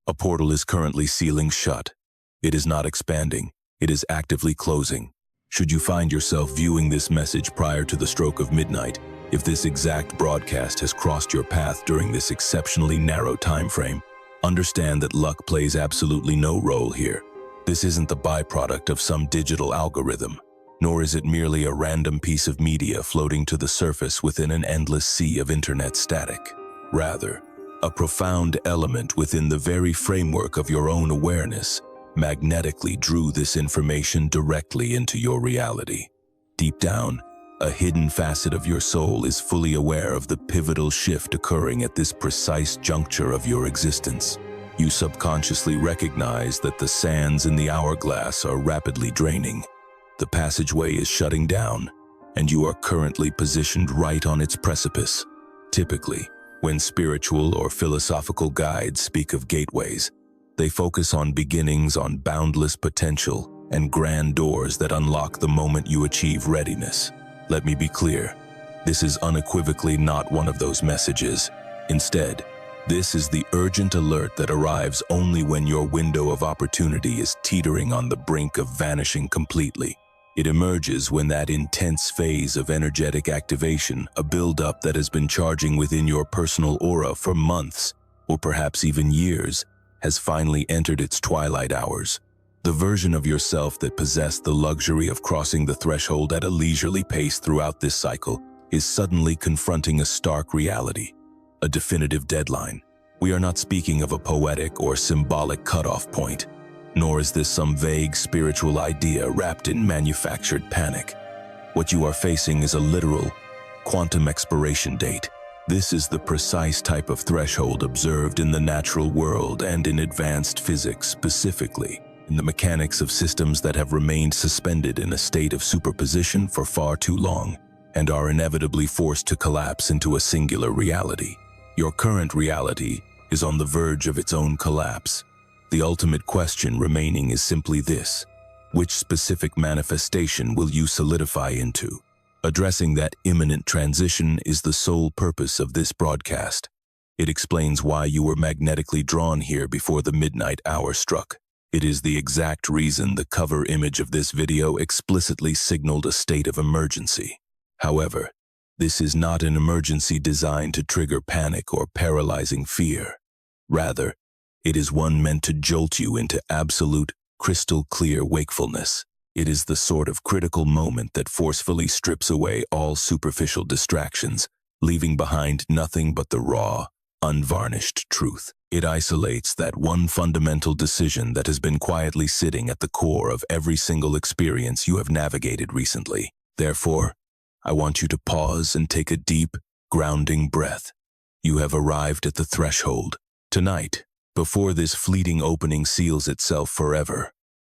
A portal is currently sealing shut. It is not expanding. It is actively closing. Should you find yourself viewing this message prior to the stroke of midnight, if this exact broadcast has crossed your path during this exceptionally narrow time frame, understand that luck plays absolutely no role here. This isn't the byproduct of some digital algorithm, nor is it merely a random piece of media floating to the surface within an endless sea of internet static. Rather, a profound element within the very framework of your own awareness magnetically drew this information directly into your reality. Deep down, a hidden facet of your soul is fully aware of the pivotal shift occurring at this precise juncture of your existence. You subconsciously recognize that the sands in the hourglass are rapidly draining. The passageway is shutting down, and you are currently positioned right on its precipice. Typically, when spiritual or philosophical guides speak of gateways, they focus on beginnings, on boundless potential, and grand doors that unlock the moment you achieve readiness. Let me be clear, this is unequivocally not one of those messages. Instead, this is the urgent alert that arrives only when your window of opportunity is teetering on the brink of vanishing completely. It emerges when that intense phase of energetic activation, a buildup that has been charging within your personal aura for months, or perhaps even years, has finally entered its twilight hours. The version of yourself that possessed the luxury of crossing the threshold at a leisurely pace throughout this cycle is suddenly confronting a stark reality, a definitive deadline. We are not speaking of a poetic or symbolic cutoff point, nor is this some vague spiritual idea wrapped in manufactured panic. What you are facing is a literal quantum expiration date. This is the precise type of threshold observed in the natural world and in advanced physics, specifically in the mechanics of systems that have remained suspended in a state of superposition for far too long and are inevitably forced to collapse into a singular reality. Your current reality is on the verge of its own collapse. The ultimate question remaining is simply this: which specific manifestation will you solidify into? Addressing that imminent transition is the sole purpose of this broadcast. It explains why you were magnetically drawn here before the midnight hour struck. It is the exact reason the cover image of this video explicitly signaled a state of emergency. However, this is not an emergency designed to trigger panic or paralyzing fear. Rather, it is one meant to jolt you into absolute, crystal-clear wakefulness. It is the sort of critical moment that forcefully strips away all superficial distractions, leaving behind nothing but the raw, unvarnished truth. It isolates that one fundamental decision that has been quietly sitting at the core of every single experience you have navigated recently. Therefore, I want you to pause and take a deep, grounding breath. You have arrived at the threshold. Tonight, before this fleeting opening seals itself forever,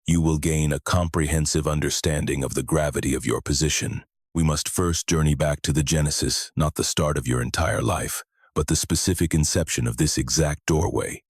you will gain a comprehensive understanding of the gravity of your position. We must first journey back to the genesis, not the start of your entire life, but the specific inception of this exact doorway.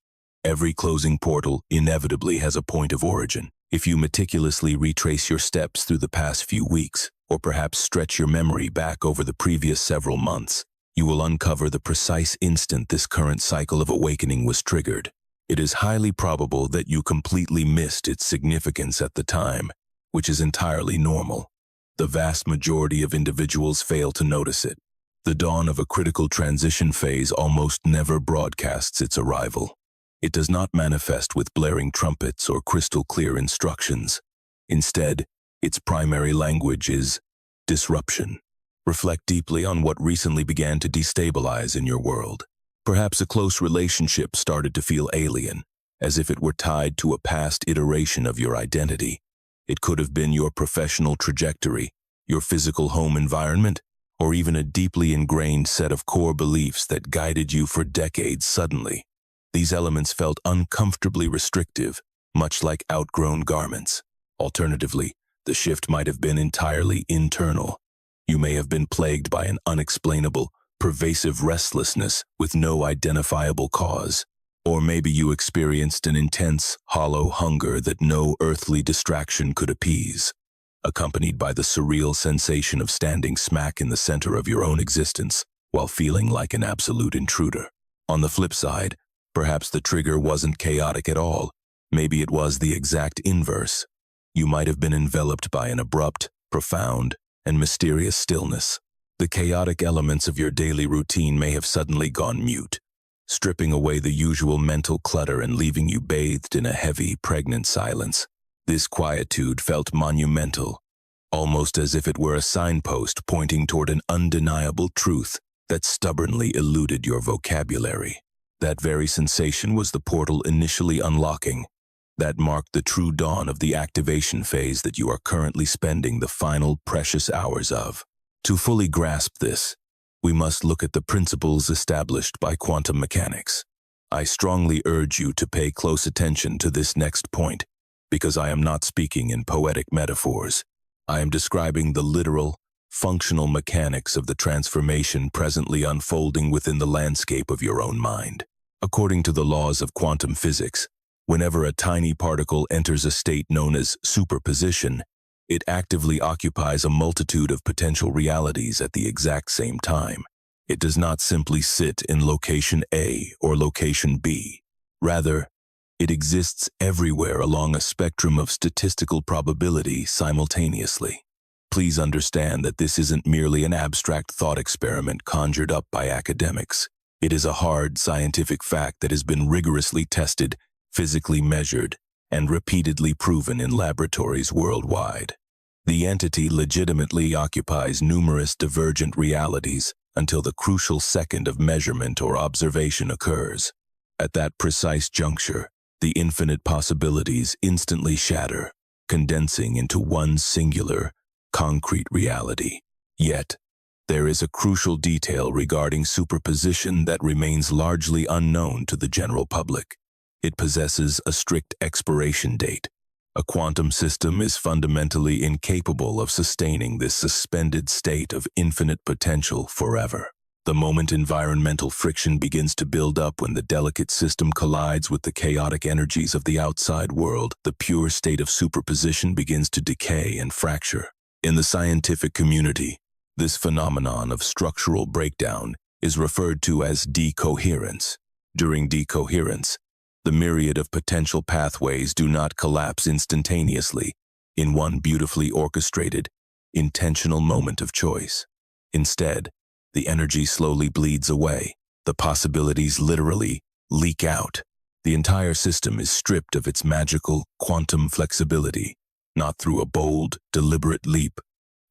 Every closing portal inevitably has a point of origin. If you meticulously retrace your steps through the past few weeks, or perhaps stretch your memory back over the previous several months, you will uncover the precise instant this current cycle of awakening was triggered. It is highly probable that you completely missed its significance at the time, which is entirely normal. The vast majority of individuals fail to notice it. The dawn of a critical transition phase almost never broadcasts its arrival. It does not manifest with blaring trumpets or crystal-clear instructions. Instead, its primary language is disruption. Reflect deeply on what recently began to destabilize in your world. Perhaps a close relationship started to feel alien, as if it were tied to a past iteration of your identity. It could have been your professional trajectory, your physical home environment, or even a deeply ingrained set of core beliefs that guided you for decades suddenly. These elements felt uncomfortably restrictive, much like outgrown garments. Alternatively, the shift might have been entirely internal. You may have been plagued by an unexplainable, pervasive restlessness with no identifiable cause. Or maybe you experienced an intense, hollow hunger that no earthly distraction could appease, accompanied by the surreal sensation of standing smack in the center of your own existence while feeling like an absolute intruder. On the flip side, Perhaps the trigger wasn't chaotic at all. Maybe it was the exact inverse. You might have been enveloped by an abrupt, profound, and mysterious stillness. The chaotic elements of your daily routine may have suddenly gone mute, stripping away the usual mental clutter and leaving you bathed in a heavy, pregnant silence. This quietude felt monumental, almost as if it were a signpost pointing toward an undeniable truth that stubbornly eluded your vocabulary. That very sensation was the portal initially unlocking. That marked the true dawn of the activation phase that you are currently spending the final precious hours of. To fully grasp this, we must look at the principles established by quantum mechanics. I strongly urge you to pay close attention to this next point, because I am not speaking in poetic metaphors. I am describing the literal, functional mechanics of the transformation presently unfolding within the landscape of your own mind. According to the laws of quantum physics, whenever a tiny particle enters a state known as superposition, it actively occupies a multitude of potential realities at the exact same time. It does not simply sit in location A or location B. Rather, it exists everywhere along a spectrum of statistical probability simultaneously. Please understand that this isn't merely an abstract thought experiment conjured up by academics. It is a hard scientific fact that has been rigorously tested, physically measured, and repeatedly proven in laboratories worldwide. The entity legitimately occupies numerous divergent realities until the crucial second of measurement or observation occurs. At that precise juncture, the infinite possibilities instantly shatter, condensing into one singular, concrete reality. Yet, there is a crucial detail regarding superposition that remains largely unknown to the general public. It possesses a strict expiration date. A quantum system is fundamentally incapable of sustaining this suspended state of infinite potential forever. The moment environmental friction begins to build up, when the delicate system collides with the chaotic energies of the outside world, the pure state of superposition begins to decay and fracture. In the scientific community, this phenomenon of structural breakdown is referred to as decoherence. During decoherence, the myriad of potential pathways do not collapse instantaneously in one beautifully orchestrated, intentional moment of choice. Instead, the energy slowly bleeds away. The possibilities literally leak out. The entire system is stripped of its magical quantum flexibility, not through a bold, deliberate leap,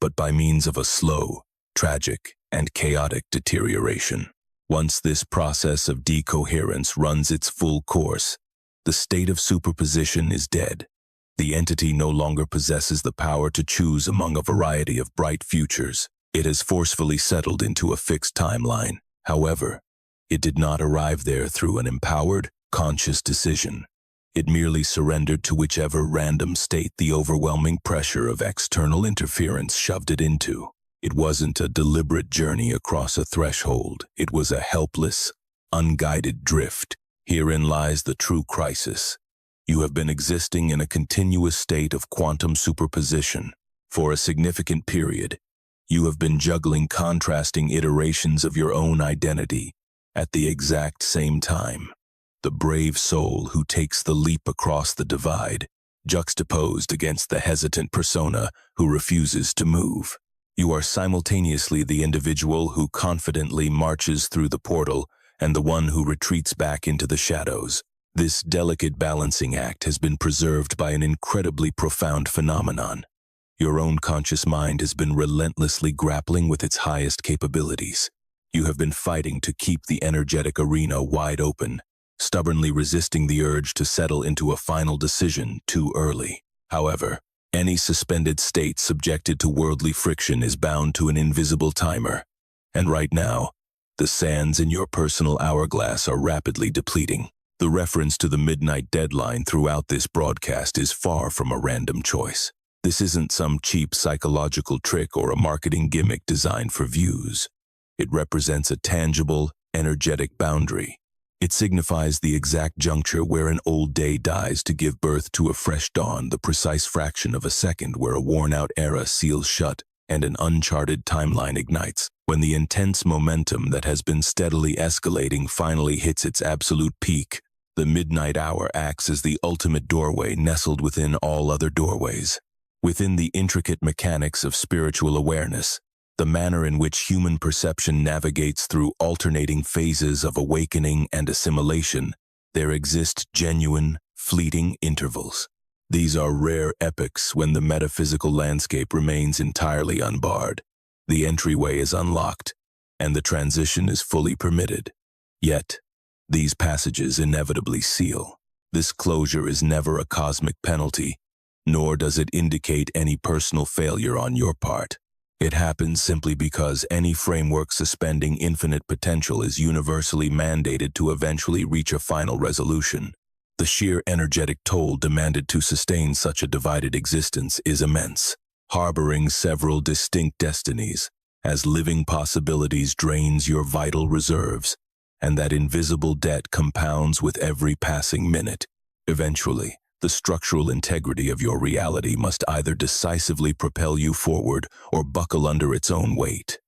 but by means of a slow, tragic, and chaotic deterioration. Once this process of decoherence runs its full course, the state of superposition is dead. The entity no longer possesses the power to choose among a variety of bright futures. It has forcefully settled into a fixed timeline. However, it did not arrive there through an empowered, conscious decision. It merely surrendered to whichever random state the overwhelming pressure of external interference shoved it into. It wasn't a deliberate journey across a threshold. It was a helpless, unguided drift. Herein lies the true crisis. You have been existing in a continuous state of quantum superposition. For a significant period, you have been juggling contrasting iterations of your own identity at the exact same time. The brave soul who takes the leap across the divide, juxtaposed against the hesitant persona who refuses to move. You are simultaneously the individual who confidently marches through the portal and the one who retreats back into the shadows. This delicate balancing act has been preserved by an incredibly profound phenomenon. Your own conscious mind has been relentlessly grappling with its highest capabilities. You have been fighting to keep the energetic arena wide open, stubbornly resisting the urge to settle into a final decision too early. However, any suspended state subjected to worldly friction is bound to an invisible timer. And right now, the sands in your personal hourglass are rapidly depleting. The reference to the midnight deadline throughout this broadcast is far from a random choice. This isn't some cheap psychological trick or a marketing gimmick designed for views. It represents a tangible, energetic boundary. It signifies the exact juncture where an old day dies to give birth to a fresh dawn, the precise fraction of a second where a worn-out era seals shut and an uncharted timeline ignites. When the intense momentum that has been steadily escalating finally hits its absolute peak, the midnight hour acts as the ultimate doorway nestled within all other doorways. Within the intricate mechanics of spiritual awareness, the manner in which human perception navigates through alternating phases of awakening and assimilation, there exist genuine, fleeting intervals. These are rare epochs when the metaphysical landscape remains entirely unbarred. The entryway is unlocked, and the transition is fully permitted. Yet, these passages inevitably seal. This closure is never a cosmic penalty, nor does it indicate any personal failure on your part. It happens simply because any framework suspending infinite potential is universally mandated to eventually reach a final resolution. The sheer energetic toll demanded to sustain such a divided existence is immense, harboring several distinct destinies, as living possibilities drains your vital reserves, and that invisible debt compounds with every passing minute. Eventually, the structural integrity of your reality must either decisively propel you forward or buckle under its own weight.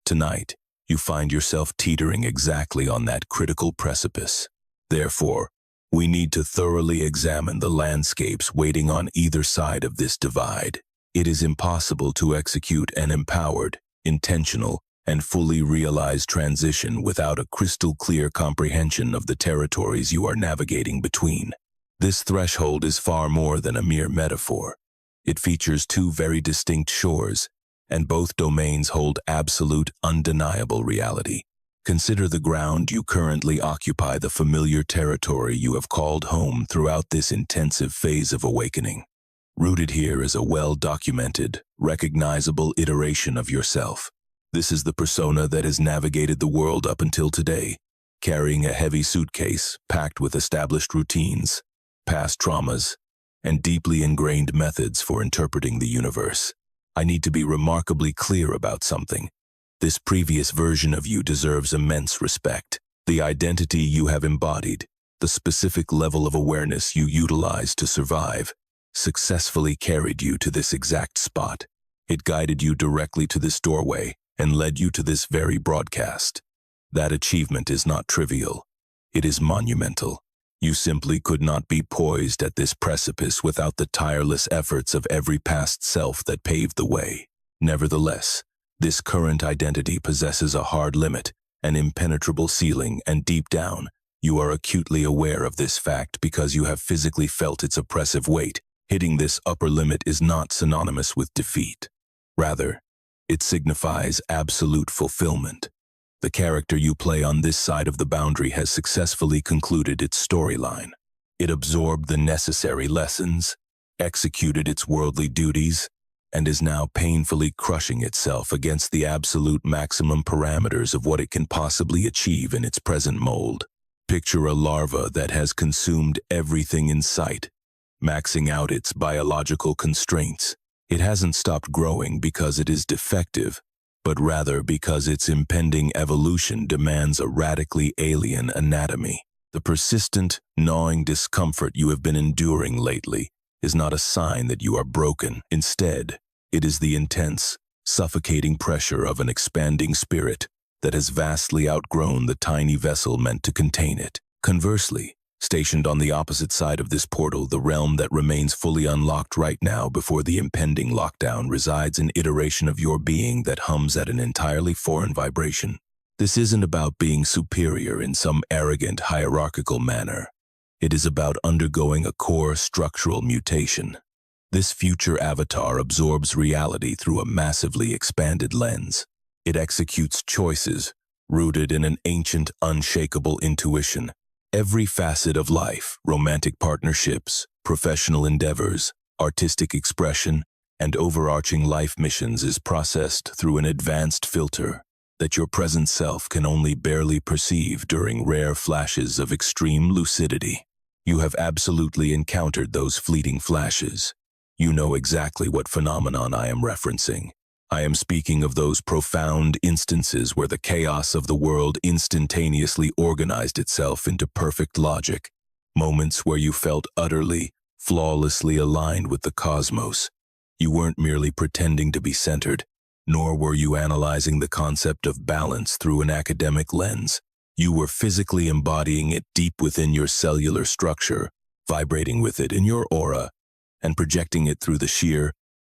Tonight, you find yourself teetering exactly on that critical precipice. Therefore, we need to thoroughly examine the landscapes waiting on either side of this divide. It is impossible to execute an empowered, intentional, and fully realized transition without a crystal-clear comprehension of the territories you are navigating between. This threshold is far more than a mere metaphor. It features two very distinct shores, and both domains hold absolute, undeniable reality. Consider the ground you currently occupy, the familiar territory you have called home throughout this intensive phase of awakening. Rooted here is a well-documented, recognizable iteration of yourself. This is the persona that has navigated the world up until today, carrying a heavy suitcase packed with established routines, past traumas, and deeply ingrained methods for interpreting the universe. I need to be remarkably clear about something. This previous version of you deserves immense respect. The identity you have embodied, the specific level of awareness you utilized to survive, successfully carried you to this exact spot. It guided you directly to this doorway and led you to this very broadcast. That achievement is not trivial. It is monumental. You simply could not be poised at this precipice without the tireless efforts of every past self that paved the way. Nevertheless, this current identity possesses a hard limit, an impenetrable ceiling, and deep down, you are acutely aware of this fact because you have physically felt its oppressive weight. Hitting this upper limit is not synonymous with defeat. Rather, it signifies absolute fulfillment. The character you play on this side of the boundary has successfully concluded its storyline. It absorbed the necessary lessons, executed its worldly duties, and is now painfully crushing itself against the absolute maximum parameters of what it can possibly achieve in its present mold. Picture a larva that has consumed everything in sight, maxing out its biological constraints. It hasn't stopped growing because it is defective, but rather because its impending evolution demands a radically alien anatomy. The persistent, gnawing discomfort you have been enduring lately is not a sign that you are broken. Instead, it is the intense, suffocating pressure of an expanding spirit that has vastly outgrown the tiny vessel meant to contain it. Conversely, stationed on the opposite side of this portal, the realm that remains fully unlocked right now before the impending lockdown resides an iteration of your being that hums at an entirely foreign vibration. This isn't about being superior in some arrogant, hierarchical manner. It is about undergoing a core structural mutation. This future avatar absorbs reality through a massively expanded lens. It executes choices rooted in an ancient, unshakable intuition. Every facet of life, romantic partnerships, professional endeavors, artistic expression, and overarching life missions is processed through an advanced filter that your present self can only barely perceive during rare flashes of extreme lucidity. You have absolutely encountered those fleeting flashes. You know exactly what phenomenon I am referencing. I am speaking of those profound instances where the chaos of the world instantaneously organized itself into perfect logic, moments where you felt utterly, flawlessly aligned with the cosmos. You weren't merely pretending to be centered. nor were you analyzing the concept of balance through an academic lens. You were physically embodying it deep within your cellular structure, vibrating with it in your aura, and projecting it through the sheer,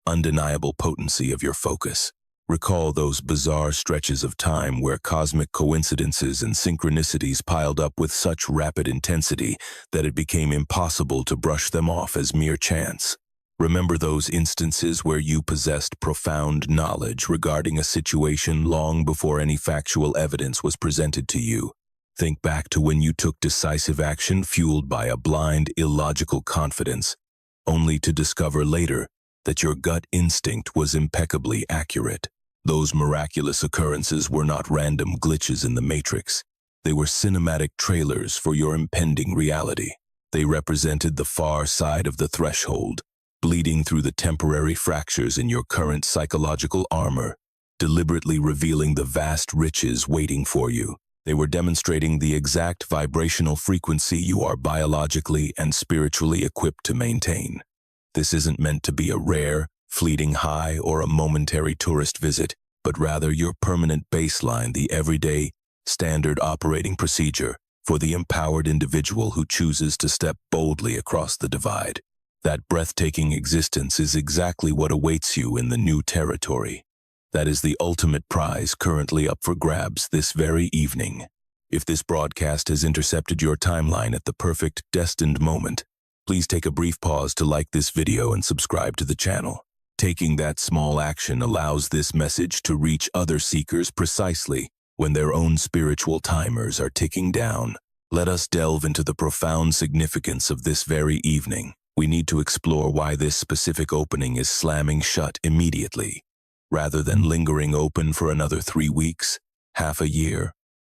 undeniable potency of your focus. Recall those bizarre stretches of time where cosmic coincidences and synchronicities piled up with such rapid intensity that it became impossible to brush them off as mere chance. Remember those instances where you possessed profound knowledge regarding a situation long before any factual evidence was presented to you. Think back to when you took decisive action fueled by a blind, illogical confidence, only to discover later that your gut instinct was impeccably accurate. Those miraculous occurrences were not random glitches in the matrix. They were cinematic trailers for your impending reality. They represented the far side of the threshold, bleeding through the temporary fractures in your current psychological armor, deliberately revealing the vast riches waiting for you. They were demonstrating the exact vibrational frequency you are biologically and spiritually equipped to maintain. This isn't meant to be a rare, fleeting high or a momentary tourist visit, but rather your permanent baseline, the everyday, standard operating procedure for the empowered individual who chooses to step boldly across the divide. That breathtaking existence is exactly what awaits you in the new territory. That is the ultimate prize currently up for grabs this very evening. If this broadcast has intercepted your timeline at the perfect, destined moment, please take a brief pause to like this video and subscribe to the channel. Taking that small action allows this message to reach other seekers precisely when their own spiritual timers are ticking down. Let us delve into the profound significance of this very evening. We need to explore why this specific opening is slamming shut immediately, rather than lingering open for another 3 weeks, half a year,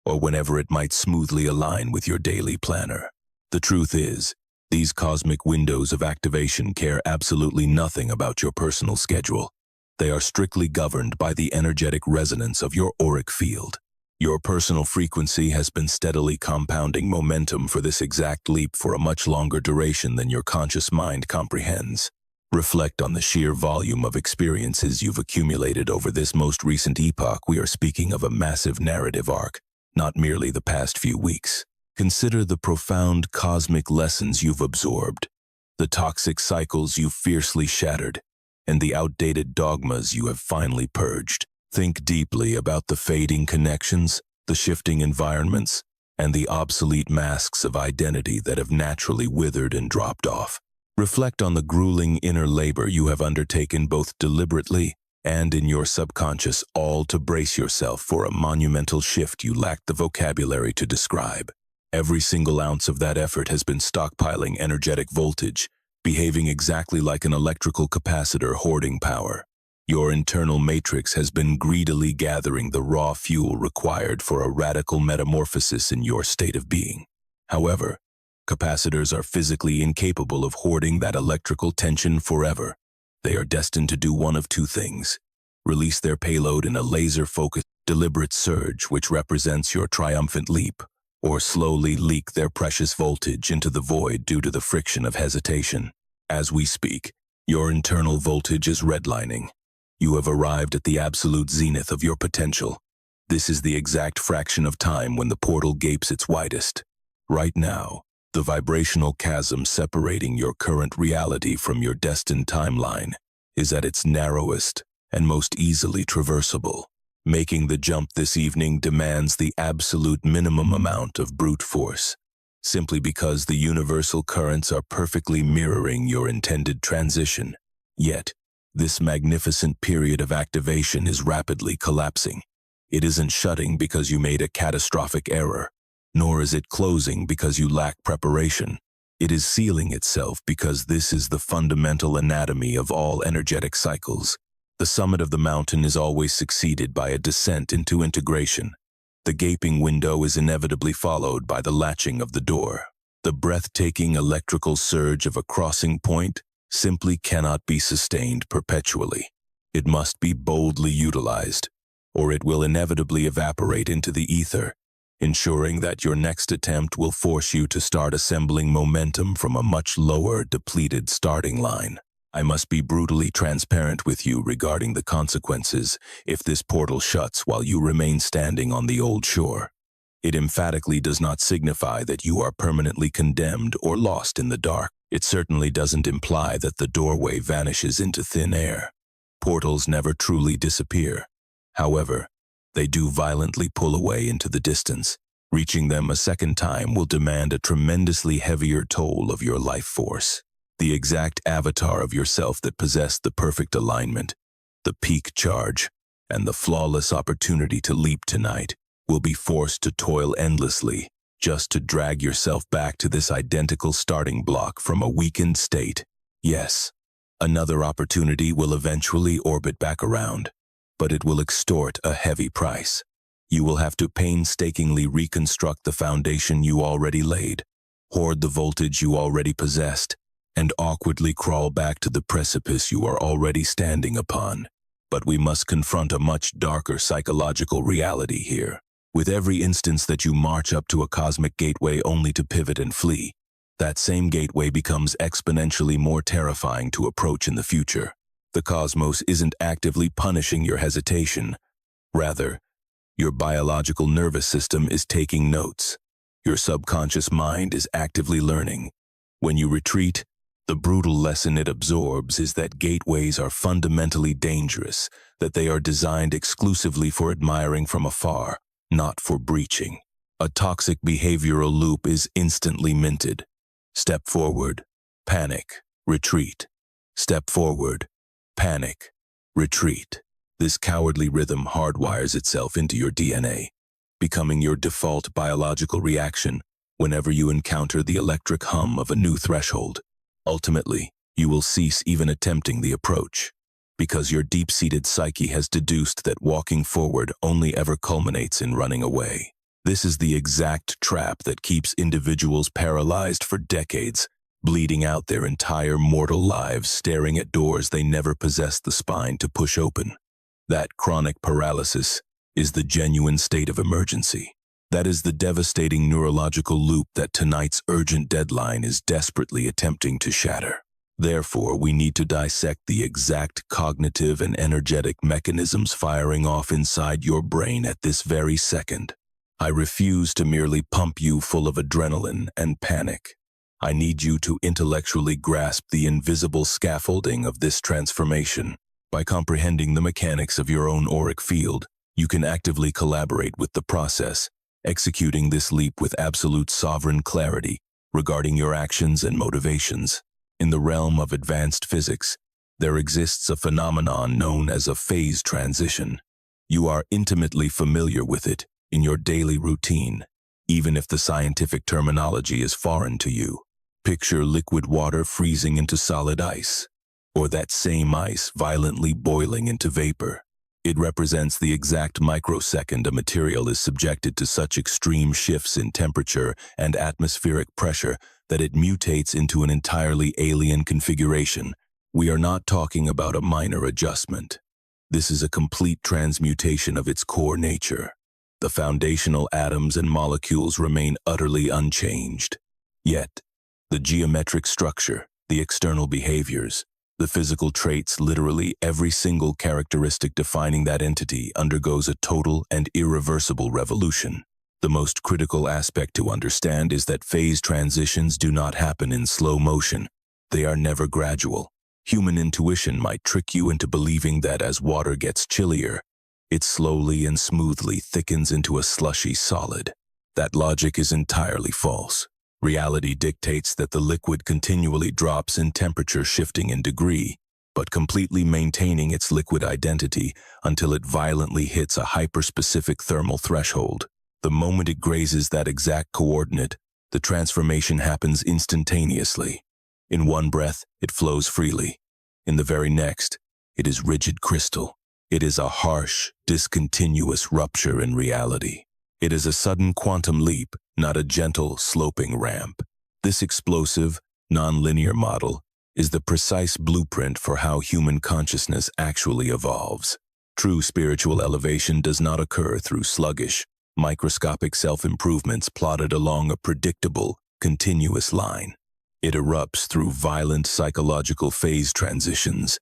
or whenever it might smoothly align with your daily planner. The truth is, these cosmic windows of activation care absolutely nothing about your personal schedule. They are strictly governed by the energetic resonance of your auric field. Your personal frequency has been steadily compounding momentum for this exact leap for a much longer duration than your conscious mind comprehends. Reflect on the sheer volume of experiences you've accumulated over this most recent epoch. We are speaking of a massive narrative arc, not merely the past few weeks. Consider the profound cosmic lessons you've absorbed, the toxic cycles you've fiercely shattered, and the outdated dogmas you have finally purged. Think deeply about the fading connections, the shifting environments, and the obsolete masks of identity that have naturally withered and dropped off. Reflect on the grueling inner labor you have undertaken both deliberately and in your subconscious, all to brace yourself for a monumental shift you lack the vocabulary to describe. Every single ounce of that effort has been stockpiling energetic voltage, behaving exactly like an electrical capacitor hoarding power. Your internal matrix has been greedily gathering the raw fuel required for a radical metamorphosis in your state of being. However, capacitors are physically incapable of hoarding that electrical tension forever. They are destined to do one of two things: release their payload in a laser-focused, deliberate surge which represents your triumphant leap, or slowly leak their precious voltage into the void due to the friction of hesitation. As we speak, your internal voltage is redlining. You have arrived at the absolute zenith of your potential. This is the exact fraction of time when the portal gapes its widest. Right now, the vibrational chasm separating your current reality from your destined timeline is at its narrowest and most easily traversable. Making the jump this evening demands the absolute minimum amount of brute force, simply because the universal currents are perfectly mirroring your intended transition. Yet, this magnificent period of activation is rapidly collapsing. It isn't shutting because you made a catastrophic error, nor is it closing because you lack preparation. It is sealing itself because this is the fundamental anatomy of all energetic cycles. The summit of the mountain is always succeeded by a descent into integration. The gaping window is inevitably followed by the latching of the door. The breathtaking electrical surge of a crossing point simply cannot be sustained perpetually. It must be boldly utilized, or it will inevitably evaporate into the ether, ensuring that your next attempt will force you to start assembling momentum from a much lower, depleted starting line. I must be brutally transparent with you regarding the consequences if this portal shuts while you remain standing on the old shore. It emphatically does not signify that you are permanently condemned or lost in the dark. It certainly doesn't imply that the doorway vanishes into thin air. Portals never truly disappear. However, they do violently pull away into the distance. Reaching them a second time will demand a tremendously heavier toll of your life force. The exact avatar of yourself that possessed the perfect alignment, the peak charge, and the flawless opportunity to leap tonight will be forced to toil endlessly just to drag yourself back to this identical starting block from a weakened state. Yes, another opportunity will eventually orbit back around, but it will extort a heavy price. You will have to painstakingly reconstruct the foundation you already laid, hoard the voltage you already possessed, and awkwardly crawl back to the precipice you are already standing upon. But we must confront a much darker psychological reality here. With every instance that you march up to a cosmic gateway only to pivot and flee, that same gateway becomes exponentially more terrifying to approach in the future. The cosmos isn't actively punishing your hesitation. Rather, your biological nervous system is taking notes. Your subconscious mind is actively learning. When you retreat, the brutal lesson it absorbs is that gateways are fundamentally dangerous, that they are designed exclusively for admiring from afar, not for breaching. A toxic behavioral loop is instantly minted. Step forward, panic, retreat. Step forward, panic, retreat. This cowardly rhythm hardwires itself into your DNA, becoming your default biological reaction whenever you encounter the electric hum of a new threshold. Ultimately, you will cease even attempting the approach, because your deep-seated psyche has deduced that walking forward only ever culminates in running away. This is the exact trap that keeps individuals paralyzed for decades, bleeding out their entire mortal lives staring at doors they never possessed the spine to push open. That chronic paralysis is the genuine state of emergency. That is the devastating neurological loop that tonight's urgent deadline is desperately attempting to shatter. Therefore, we need to dissect the exact cognitive and energetic mechanisms firing off inside your brain at this very second. I refuse to merely pump you full of adrenaline and panic. I need you to intellectually grasp the invisible scaffolding of this transformation. By comprehending the mechanics of your own auric field, you can actively collaborate with the process, executing this leap with absolute sovereign clarity regarding your actions and motivations. In the realm of advanced physics, there exists a phenomenon known as a phase transition. You are intimately familiar with it in your daily routine, even if the scientific terminology is foreign to you. Picture liquid water freezing into solid ice, or that same ice violently boiling into vapor. It represents the exact microsecond a material is subjected to such extreme shifts in temperature and atmospheric pressure that it mutates into an entirely alien configuration. We are not talking about a minor adjustment. This is a complete transmutation of its core nature. The foundational atoms and molecules remain utterly unchanged. Yet, the geometric structure, the external behaviors, the physical traits, literally every single characteristic defining that entity undergoes a total and irreversible revolution. The most critical aspect to understand is that phase transitions do not happen in slow motion. They are never gradual. Human intuition might trick you into believing that as water gets chillier, it slowly and smoothly thickens into a slushy solid. That logic is entirely false. Reality dictates that the liquid continually drops in temperature, shifting in degree, but completely maintaining its liquid identity until it violently hits a hyperspecific thermal threshold. The moment it grazes that exact coordinate, the transformation happens instantaneously. In one breath, it flows freely. In the very next, it is rigid crystal. It is a harsh, discontinuous rupture in reality. It is a sudden quantum leap, not a gentle, sloping ramp. This explosive, non-linear model is the precise blueprint for how human consciousness actually evolves. True spiritual elevation does not occur through sluggish, microscopic self-improvements plotted along a predictable, continuous line. It erupts through violent psychological phase transitions.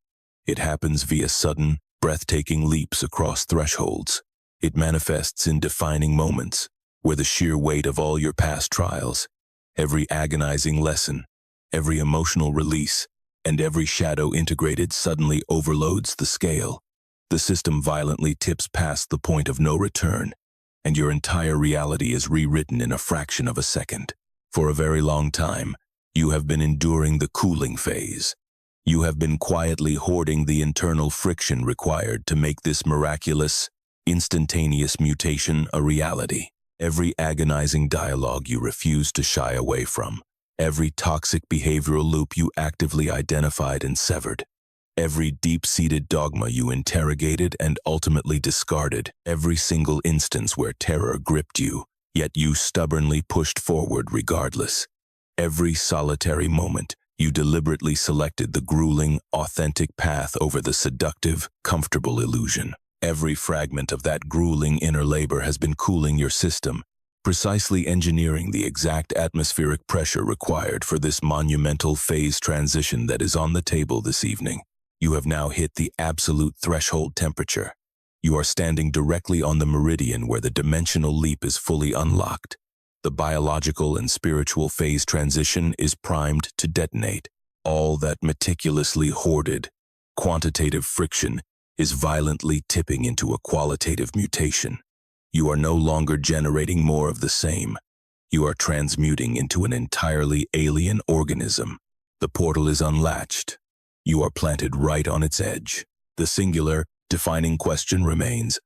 It happens via sudden, breathtaking leaps across thresholds. It manifests in defining moments, where the sheer weight of all your past trials, every agonizing lesson, every emotional release, and every shadow integrated suddenly overloads the scale. The system violently tips past the point of no return, and your entire reality is rewritten in a fraction of a second. For a very long time, you have been enduring the cooling phase. You have been quietly hoarding the internal friction required to make this miraculous, instantaneous mutation a reality. Every agonizing dialogue you refuse to shy away from, every toxic behavioral loop you actively identified and severed, every deep-seated dogma you interrogated and ultimately discarded, every single instance where terror gripped you, yet you stubbornly pushed forward regardless. Every solitary moment, you deliberately selected the grueling, authentic path over the seductive, comfortable illusion. Every fragment of that grueling inner labor has been cooling your system, precisely engineering the exact atmospheric pressure required for this monumental phase transition that is on the table this evening. You have now hit the absolute threshold temperature. You are standing directly on the meridian where the dimensional leap is fully unlocked. The biological and spiritual phase transition is primed to detonate. All that meticulously hoarded, quantitative friction is violently tipping into a qualitative mutation. You are no longer generating more of the same. You are transmuting into an entirely alien organism. The portal is unlatched. You are planted right on its edge. The singular, defining question remains,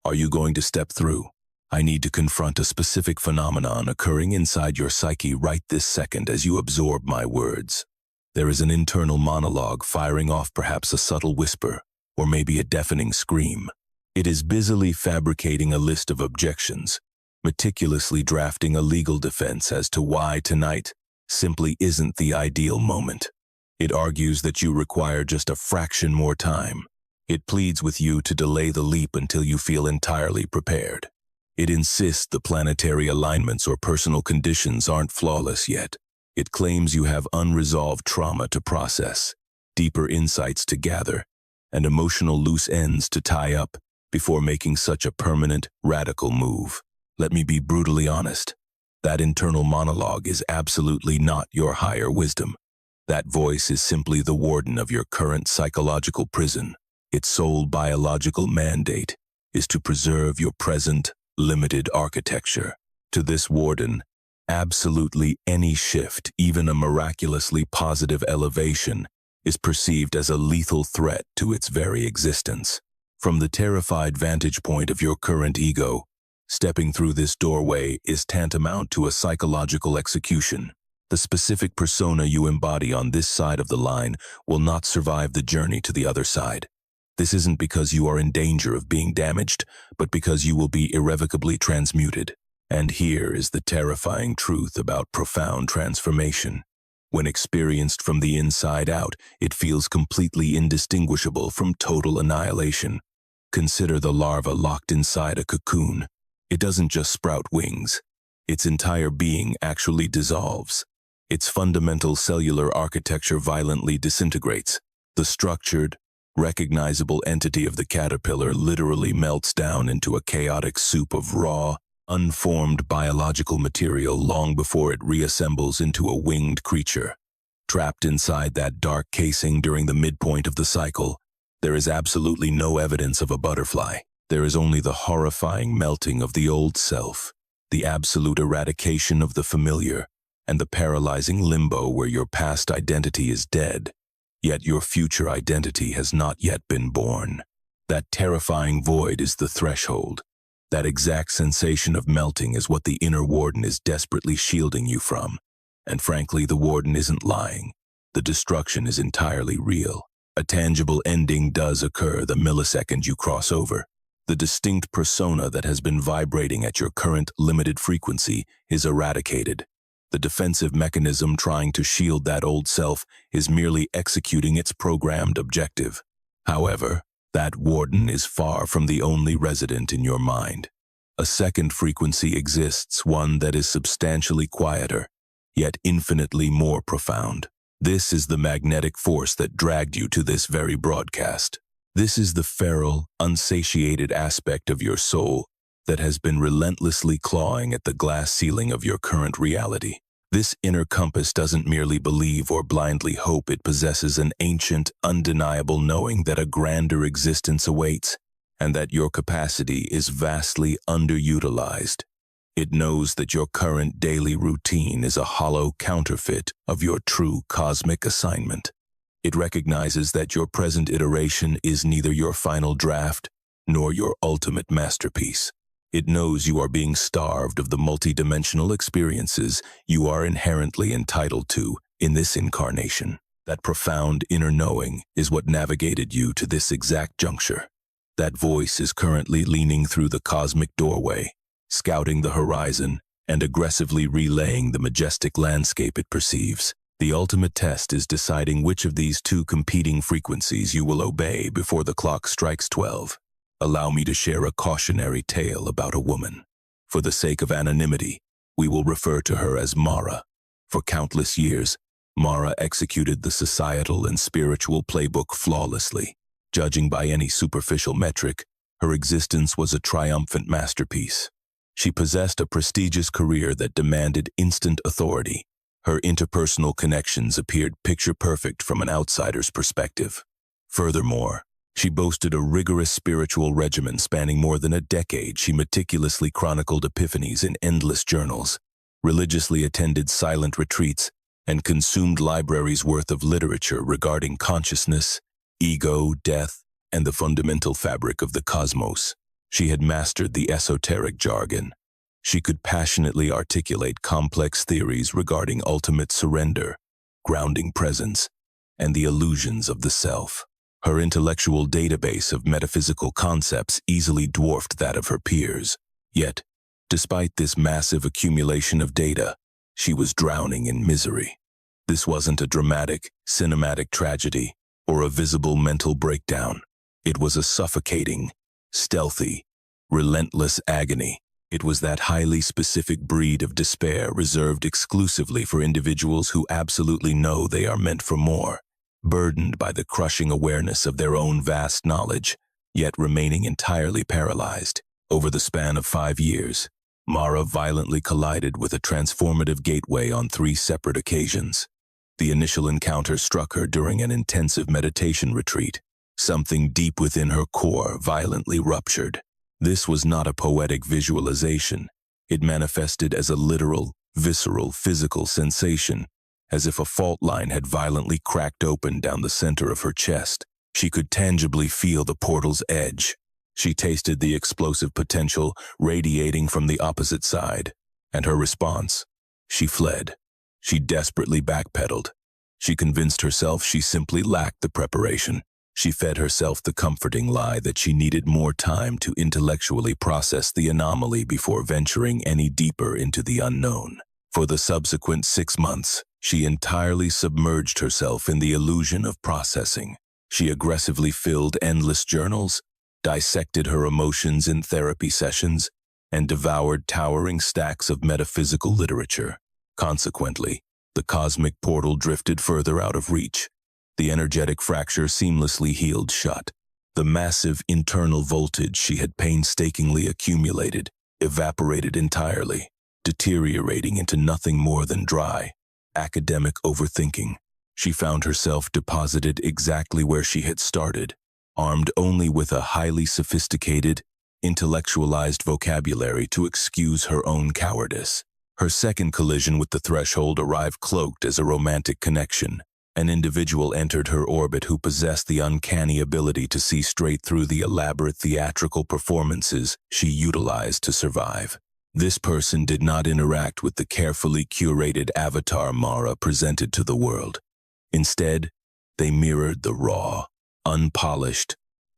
are you going to step through? I need to confront a specific phenomenon occurring inside your psyche right this second as you absorb my words. There is an internal monologue firing off perhaps a subtle whisper, or maybe a deafening scream. It is busily fabricating a list of objections, meticulously drafting a legal defense as to why tonight simply isn't the ideal moment. It argues that you require just a fraction more time. It pleads with you to delay the leap until you feel entirely prepared. It insists the planetary alignments or personal conditions aren't flawless yet. It claims you have unresolved trauma to process, deeper insights to gather, and emotional loose ends to tie up before making such a permanent, radical move. Let me be brutally honest. That internal monologue is absolutely not your higher wisdom. That voice is simply the warden of your current psychological prison. Its sole biological mandate is to preserve your present, limited architecture. To this warden, absolutely any shift, even a miraculously positive elevation, is perceived as a lethal threat to its very existence. From the terrified vantage point of your current ego, stepping through this doorway is tantamount to a psychological execution. The specific persona you embody on this side of the line will not survive the journey to the other side. This isn't because you are in danger of being damaged, but because you will be irrevocably transmuted. And here is the terrifying truth about profound transformation. When experienced from the inside out, it feels completely indistinguishable from total annihilation. Consider the larva locked inside a cocoon. It doesn't just sprout wings. Its entire being actually dissolves. Its fundamental cellular architecture violently disintegrates. The structured, recognizable entity of the caterpillar literally melts down into a chaotic soup of raw, unformed biological material long before it reassembles into a winged creature. Trapped inside that dark casing during the midpoint of the cycle, there is absolutely no evidence of a butterfly. There is only the horrifying melting of the old self, the absolute eradication of the familiar, and the paralyzing limbo where your past identity is dead. Yet your future identity has not yet been born. That terrifying void is the threshold. That exact sensation of melting is what the inner warden is desperately shielding you from. And frankly, the warden isn't lying. The destruction is entirely real. A tangible ending does occur the millisecond you cross over. The distinct persona that has been vibrating at your current limited frequency is eradicated. The defensive mechanism trying to shield that old self is merely executing its programmed objective. However, that warden is far from the only resident in your mind. A second frequency exists, one that is substantially quieter, yet infinitely more profound. This is the magnetic force that dragged you to this very broadcast. This is the feral, unsatiated aspect of your soul that has been relentlessly clawing at the glass ceiling of your current reality. This inner compass doesn't merely believe or blindly hope, it possesses an ancient, undeniable knowing that a grander existence awaits and that your capacity is vastly underutilized. It knows that your current daily routine is a hollow counterfeit of your true cosmic assignment. It recognizes that your present iteration is neither your final draft nor your ultimate masterpiece. It knows you are being starved of the multidimensional experiences you are inherently entitled to in this incarnation. That profound inner knowing is what navigated you to this exact juncture. That voice is currently leaning through the cosmic doorway, scouting the horizon and aggressively relaying the majestic landscape it perceives. The ultimate test is deciding which of these two competing frequencies you will obey before the clock strikes 12. Allow me to share a cautionary tale about a woman. For the sake of anonymity, we will refer to her as Mara. For countless years, Mara executed the societal and spiritual playbook flawlessly. Judging by any superficial metric, her existence was a triumphant masterpiece. She possessed a prestigious career that demanded instant authority. Her interpersonal connections appeared picture-perfect from an outsider's perspective. Furthermore, she boasted a rigorous spiritual regimen spanning more than a decade. She meticulously chronicled epiphanies in endless journals, religiously attended silent retreats, and consumed libraries worth of literature regarding consciousness, ego, death, and the fundamental fabric of the cosmos. She had mastered the esoteric jargon. She could passionately articulate complex theories regarding ultimate surrender, grounding presence, and the illusions of the self. Her intellectual database of metaphysical concepts easily dwarfed that of her peers. Yet, despite this massive accumulation of data, she was drowning in misery. This wasn't a dramatic, cinematic tragedy or a visible mental breakdown. It was a suffocating, stealthy, relentless agony. It was that highly specific breed of despair reserved exclusively for individuals who absolutely know they are meant for more, burdened by the crushing awareness of their own vast knowledge, yet remaining entirely paralyzed. Over the span of 5 years, Mara violently collided with a transformative gateway on 3 separate occasions. The initial encounter struck her during an intensive meditation retreat. Something deep within her core violently ruptured. This was not a poetic visualization. It manifested as a literal, visceral, physical sensation, as if a fault line had violently cracked open down the center of her chest. She could tangibly feel the portal's edge. She tasted the explosive potential radiating from the opposite side. And her response? She fled. She desperately backpedaled. She convinced herself she simply lacked the preparation. She fed herself the comforting lie that she needed more time to intellectually process the anomaly before venturing any deeper into the unknown. For the subsequent 6 months, she entirely submerged herself in the illusion of processing. She aggressively filled endless journals, dissected her emotions in therapy sessions, and devoured towering stacks of metaphysical literature. Consequently, the cosmic portal drifted further out of reach. The energetic fracture seamlessly healed shut. The massive internal voltage she had painstakingly accumulated evaporated entirely, deteriorating into nothing more than dry, academic overthinking. She found herself deposited exactly where she had started, armed only with a highly sophisticated, intellectualized vocabulary to excuse her own cowardice. Her second collision with the threshold arrived cloaked as a romantic connection. An individual entered her orbit who possessed the uncanny ability to see straight through the elaborate theatrical performances she utilized to survive. This person did not interact with the carefully curated avatar Mara presented to the world. Instead, they mirrored the raw, unpolished,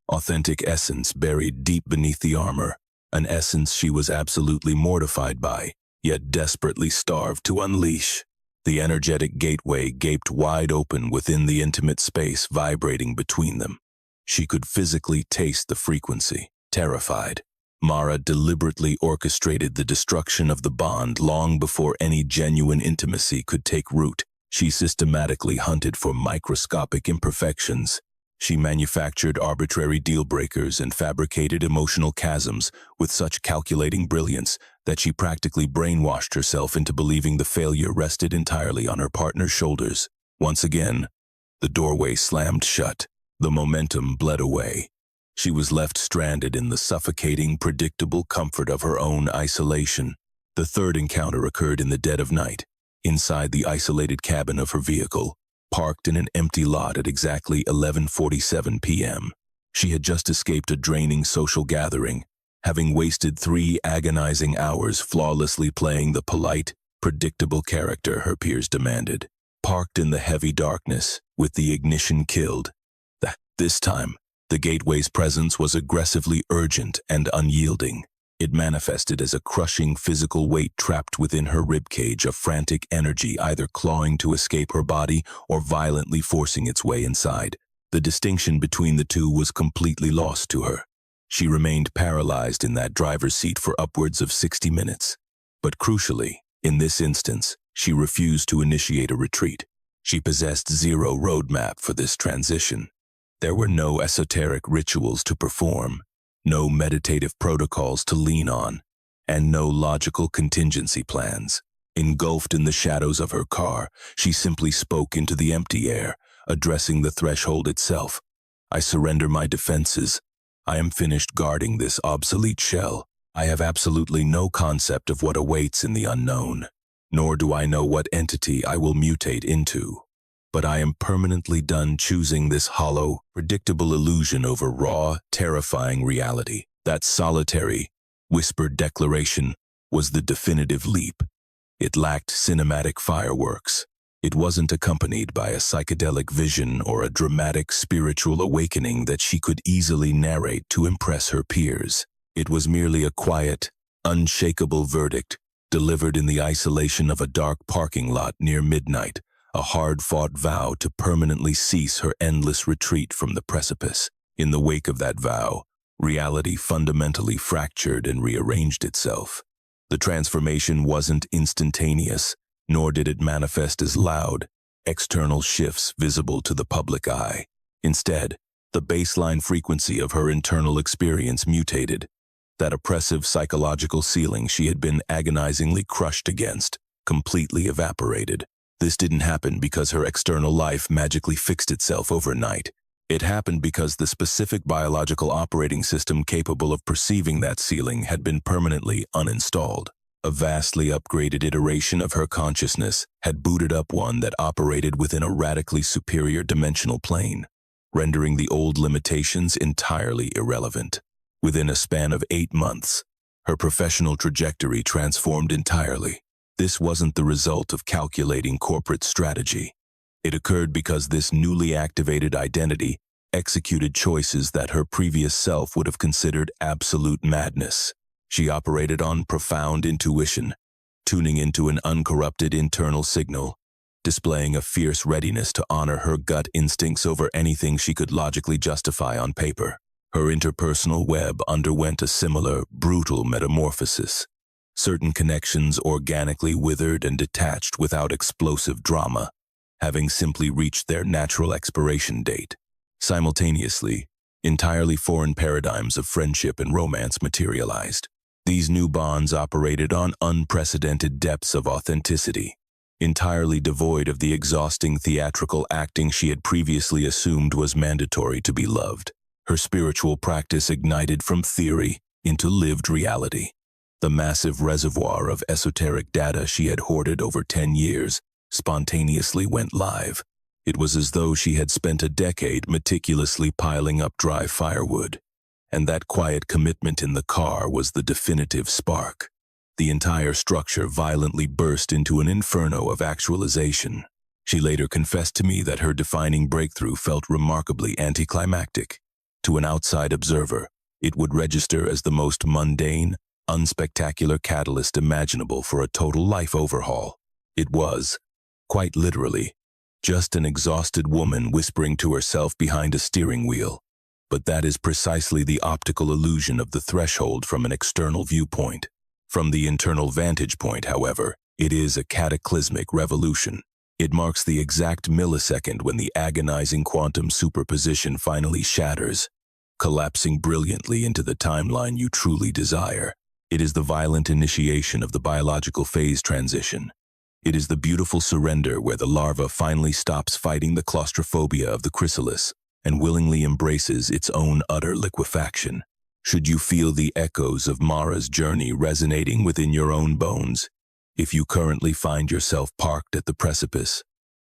authentic essence buried deep beneath the armor, an essence she was absolutely mortified by, yet desperately starved to unleash. The energetic gateway gaped wide open within the intimate space vibrating between them. She could physically taste the frequency. Terrified, Mara deliberately orchestrated the destruction of the bond long before any genuine intimacy could take root. She systematically hunted for microscopic imperfections. She manufactured arbitrary deal-breakers and fabricated emotional chasms with such calculating brilliance that she practically brainwashed herself into believing the failure rested entirely on her partner's shoulders. Once again, the doorway slammed shut. The momentum bled away. She was left stranded in the suffocating, predictable comfort of her own isolation. The third encounter occurred in the dead of night, inside the isolated cabin of her vehicle, parked in an empty lot at exactly 11:47 p.m. She had just escaped a draining social gathering, having wasted 3 agonizing hours flawlessly playing the polite, predictable character her peers demanded. Parked in the heavy darkness, with the ignition killed. This time, the gateway's presence was aggressively urgent and unyielding. It manifested as a crushing physical weight trapped within her ribcage, a frantic energy either clawing to escape her body or violently forcing its way inside. The distinction between the two was completely lost to her. She remained paralyzed in that driver's seat for upwards of 60 minutes. But crucially, in this instance, she refused to initiate a retreat. She possessed zero roadmap for this transition. There were no esoteric rituals to perform, no meditative protocols to lean on, and no logical contingency plans. Engulfed in the shadows of her car, she simply spoke into the empty air, addressing the threshold itself. I surrender my defenses. I am finished guarding this obsolete shell. I have absolutely no concept of what awaits in the unknown, nor do I know what entity I will mutate into. But I am permanently done choosing this hollow, predictable illusion over raw, terrifying reality. That solitary, whispered declaration was the definitive leap. It lacked cinematic fireworks. It wasn't accompanied by a psychedelic vision or a dramatic spiritual awakening that she could easily narrate to impress her peers. It was merely a quiet, unshakable verdict delivered in the isolation of a dark parking lot near midnight. A hard-fought vow to permanently cease her endless retreat from the precipice. In the wake of that vow, reality fundamentally fractured and rearranged itself. The transformation wasn't instantaneous, nor did it manifest as loud, external shifts visible to the public eye. Instead, the baseline frequency of her internal experience mutated. That oppressive psychological ceiling she had been agonizingly crushed against completely evaporated. This didn't happen because her external life magically fixed itself overnight. It happened because the specific biological operating system capable of perceiving that ceiling had been permanently uninstalled. A vastly upgraded iteration of her consciousness had booted up one that operated within a radically superior dimensional plane, rendering the old limitations entirely irrelevant. Within a span of 8 months, her professional trajectory transformed entirely. This wasn't the result of calculating corporate strategy. It occurred because this newly activated identity executed choices that her previous self would have considered absolute madness. She operated on profound intuition, tuning into an uncorrupted internal signal, displaying a fierce readiness to honor her gut instincts over anything she could logically justify on paper. Her interpersonal web underwent a similar, brutal metamorphosis. Certain connections organically withered and detached without explosive drama, having simply reached their natural expiration date. Simultaneously, entirely foreign paradigms of friendship and romance materialized. These new bonds operated on unprecedented depths of authenticity, entirely devoid of the exhausting theatrical acting she had previously assumed was mandatory to be loved. Her spiritual practice ignited from theory into lived reality. The massive reservoir of esoteric data she had hoarded over 10 years spontaneously went live. It was as though she had spent a decade meticulously piling up dry firewood, and that quiet commitment in the car was the definitive spark. The entire structure violently burst into an inferno of actualization. She later confessed to me that her defining breakthrough felt remarkably anticlimactic. To an outside observer, it would register as the most mundane, unspectacular catalyst imaginable for a total life overhaul. It was, quite literally, just an exhausted woman whispering to herself behind a steering wheel. But that is precisely the optical illusion of the threshold from an external viewpoint. From the internal vantage point, however, it is a cataclysmic revolution. It marks the exact millisecond when the agonizing quantum superposition finally shatters, collapsing brilliantly into the timeline you truly desire. It is the violent initiation of the biological phase transition. It is the beautiful surrender where the larva finally stops fighting the claustrophobia of the chrysalis and willingly embraces its own utter liquefaction. Should you feel the echoes of Mara's journey resonating within your own bones, if you currently find yourself parked at the precipice,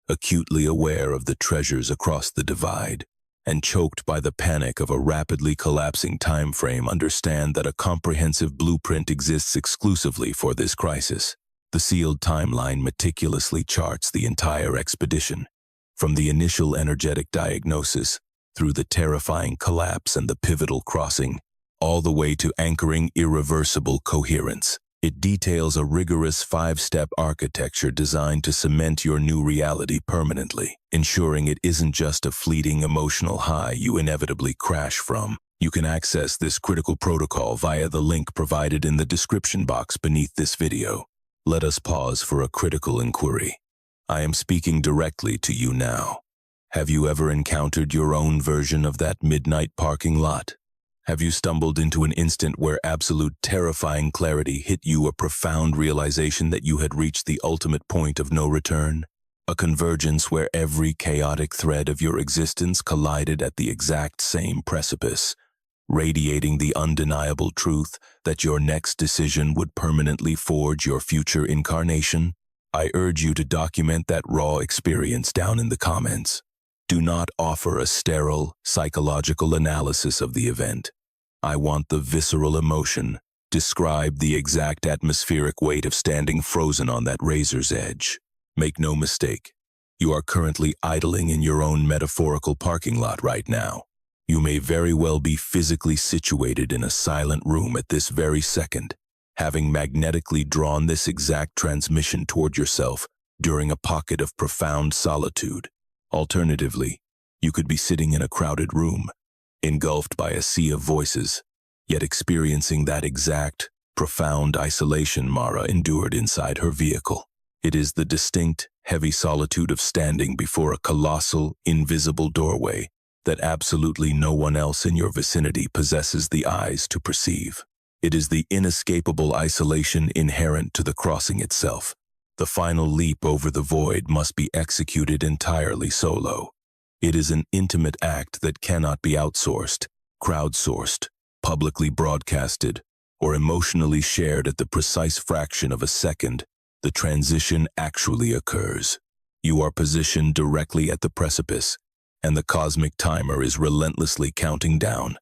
acutely aware of the treasures across the divide, and choked by the panic of a rapidly collapsing time frame, understand that a comprehensive blueprint exists exclusively for this crisis. The sealed timeline meticulously charts the entire expedition, from the initial energetic diagnosis through the terrifying collapse and the pivotal crossing, all the way to anchoring irreversible coherence. It details a rigorous 5-step architecture designed to cement your new reality permanently, ensuring it isn't just a fleeting emotional high you inevitably crash from. You can access this critical protocol via the link provided in the description box beneath this video. Let us pause for a critical inquiry. I am speaking directly to you now. Have you ever encountered your own version of that midnight parking lot? Have you stumbled into an instant where absolute terrifying clarity hit you, a profound realization that you had reached the ultimate point of no return? A convergence where every chaotic thread of your existence collided at the exact same precipice, radiating the undeniable truth that your next decision would permanently forge your future incarnation? I urge you to document that raw experience down in the comments. Do not offer a sterile, psychological analysis of the event. I want the visceral emotion. Describe the exact atmospheric weight of standing frozen on that razor's edge. Make no mistake, you are currently idling in your own metaphorical parking lot right now. You may very well be physically situated in a silent room at this very second, having magnetically drawn this exact transmission toward yourself during a pocket of profound solitude. Alternatively, you could be sitting in a crowded room, engulfed by a sea of voices, yet experiencing that exact, profound isolation Mara endured inside her vehicle. It is the distinct, heavy solitude of standing before a colossal, invisible doorway that absolutely no one else in your vicinity possesses the eyes to perceive. It is the inescapable isolation inherent to the crossing itself. The final leap over the void must be executed entirely solo. It is an intimate act that cannot be outsourced, crowdsourced, publicly broadcasted, or emotionally shared. At the precise fraction of a second the transition actually occurs. You are positioned directly at the precipice, and the cosmic timer is relentlessly counting down.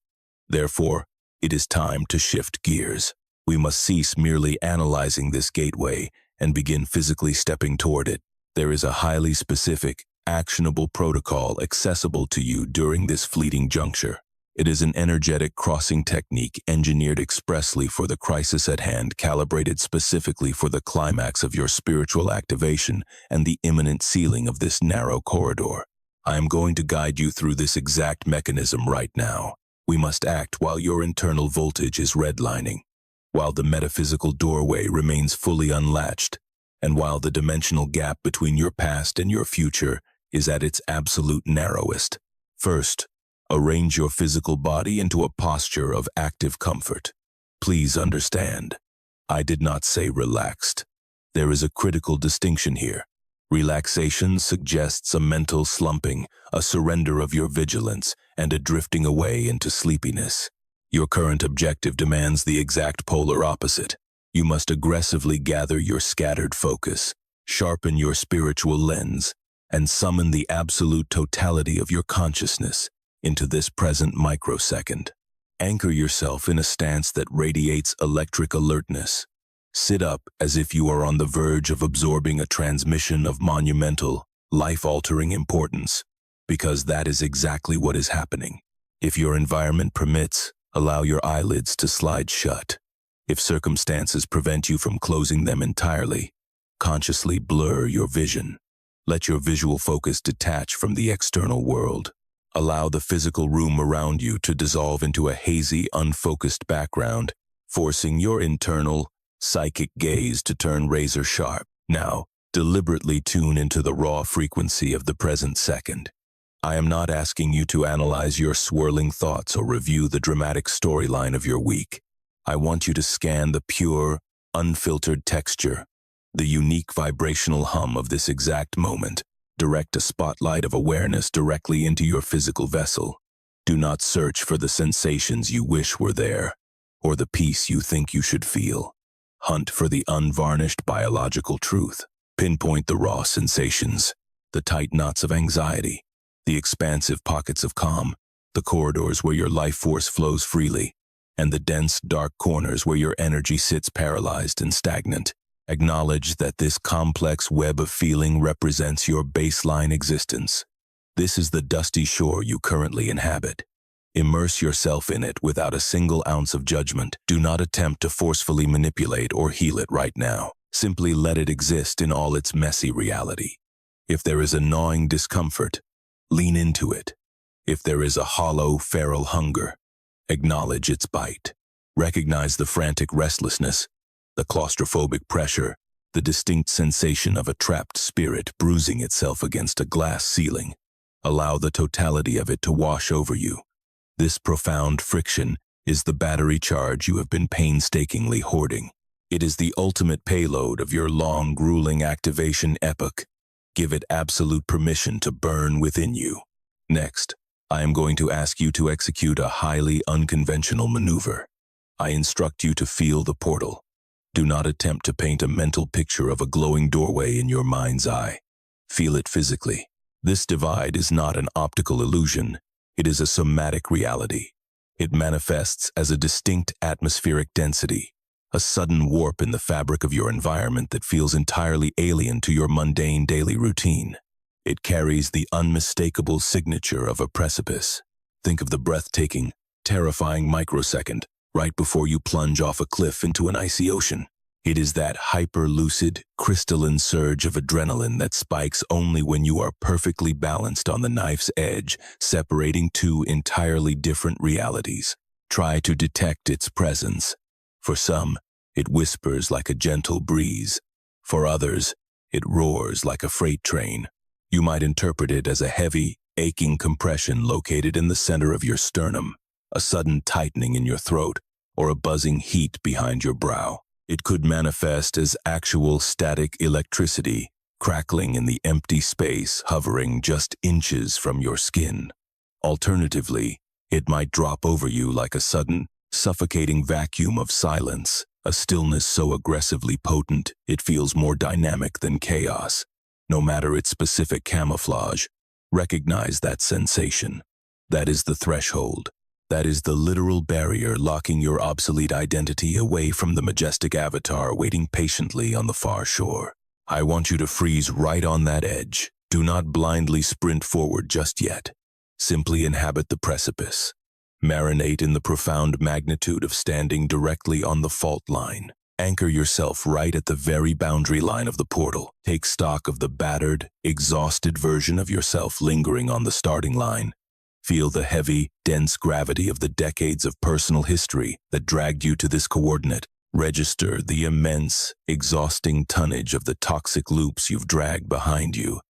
Therefore, it is time to shift gears. We must cease merely analyzing this gateway and begin physically stepping toward it. There is a highly specific, actionable protocol accessible to you during this fleeting juncture. It is an energetic crossing technique engineered expressly for the crisis at hand, calibrated specifically for the climax of your spiritual activation and the imminent sealing of this narrow corridor. I am going to guide you through this exact mechanism right now. We must act while your internal voltage is redlining, while the metaphysical doorway remains fully unlatched, and while the dimensional gap between your past and your future is at its absolute narrowest. First, arrange your physical body into a posture of active comfort. Please understand, I did not say relaxed. There is a critical distinction here. Relaxation suggests a mental slumping, a surrender of your vigilance, and a drifting away into sleepiness. Your current objective demands the exact polar opposite. You must aggressively gather your scattered focus, sharpen your spiritual lens, and summon the absolute totality of your consciousness into this present microsecond. Anchor yourself in a stance that radiates electric alertness. Sit up as if you are on the verge of absorbing a transmission of monumental, life-altering importance, because that is exactly what is happening. If your environment permits, allow your eyelids to slide shut. If circumstances prevent you from closing them entirely, consciously blur your vision. Let your visual focus detach from the external world. Allow the physical room around you to dissolve into a hazy, unfocused background, forcing your internal, psychic gaze to turn razor sharp. Now, deliberately tune into the raw frequency of the present second. I am not asking you to analyze your swirling thoughts or review the dramatic storyline of your week. I want you to scan the pure, unfiltered texture, the unique vibrational hum of this exact moment. Direct a spotlight of awareness directly into your physical vessel. Do not search for the sensations you wish were there, or the peace you think you should feel. Hunt for the unvarnished biological truth. Pinpoint the raw sensations, the tight knots of anxiety, the expansive pockets of calm, the corridors where your life force flows freely, and the dense, dark corners where your energy sits paralyzed and stagnant. Acknowledge that this complex web of feeling represents your baseline existence. This is the dusty shore you currently inhabit. Immerse yourself in it without a single ounce of judgment. Do not attempt to forcefully manipulate or heal it right now. Simply let it exist in all its messy reality. If there is a gnawing discomfort, lean into it. If there is a hollow, feral hunger, acknowledge its bite. Recognize the frantic restlessness, the claustrophobic pressure, the distinct sensation of a trapped spirit bruising itself against a glass ceiling. Allow the totality of it to wash over you. This profound friction is the battery charge you have been painstakingly hoarding. It is the ultimate payload of your long, grueling activation epoch. Give it absolute permission to burn within you. Next, I am going to ask you to execute a highly unconventional maneuver. I instruct you to feel the portal. Do not attempt to paint a mental picture of a glowing doorway in your mind's eye. Feel it physically. This divide is not an optical illusion. It is a somatic reality. It manifests as a distinct atmospheric density, a sudden warp in the fabric of your environment that feels entirely alien to your mundane daily routine. It carries the unmistakable signature of a precipice. Think of the breathtaking, terrifying microsecond right before you plunge off a cliff into an icy ocean. It is that hyper-lucid, crystalline surge of adrenaline that spikes only when you are perfectly balanced on the knife's edge, separating two entirely different realities. Try to detect its presence. For some, it whispers like a gentle breeze. For others, it roars like a freight train. You might interpret it as a heavy, aching compression located in the center of your sternum, a sudden tightening in your throat, or a buzzing heat behind your brow. It could manifest as actual static electricity, crackling in the empty space, hovering just inches from your skin. Alternatively, it might drop over you like a sudden, suffocating vacuum of silence, a stillness so aggressively potent it feels more dynamic than chaos. No matter its specific camouflage, recognize that sensation. That is the threshold. That is the literal barrier locking your obsolete identity away from the majestic avatar waiting patiently on the far shore. I want you to freeze right on that edge. Do not blindly sprint forward just yet. Simply inhabit the precipice. Marinate in the profound magnitude of standing directly on the fault line. Anchor yourself right at the very boundary line of the portal. Take stock of the battered, exhausted version of yourself lingering on the starting line. Feel the heavy, dense gravity of the decades of personal history that dragged you to this coordinate. Register the immense, exhausting tonnage of the toxic loops you've dragged behind you,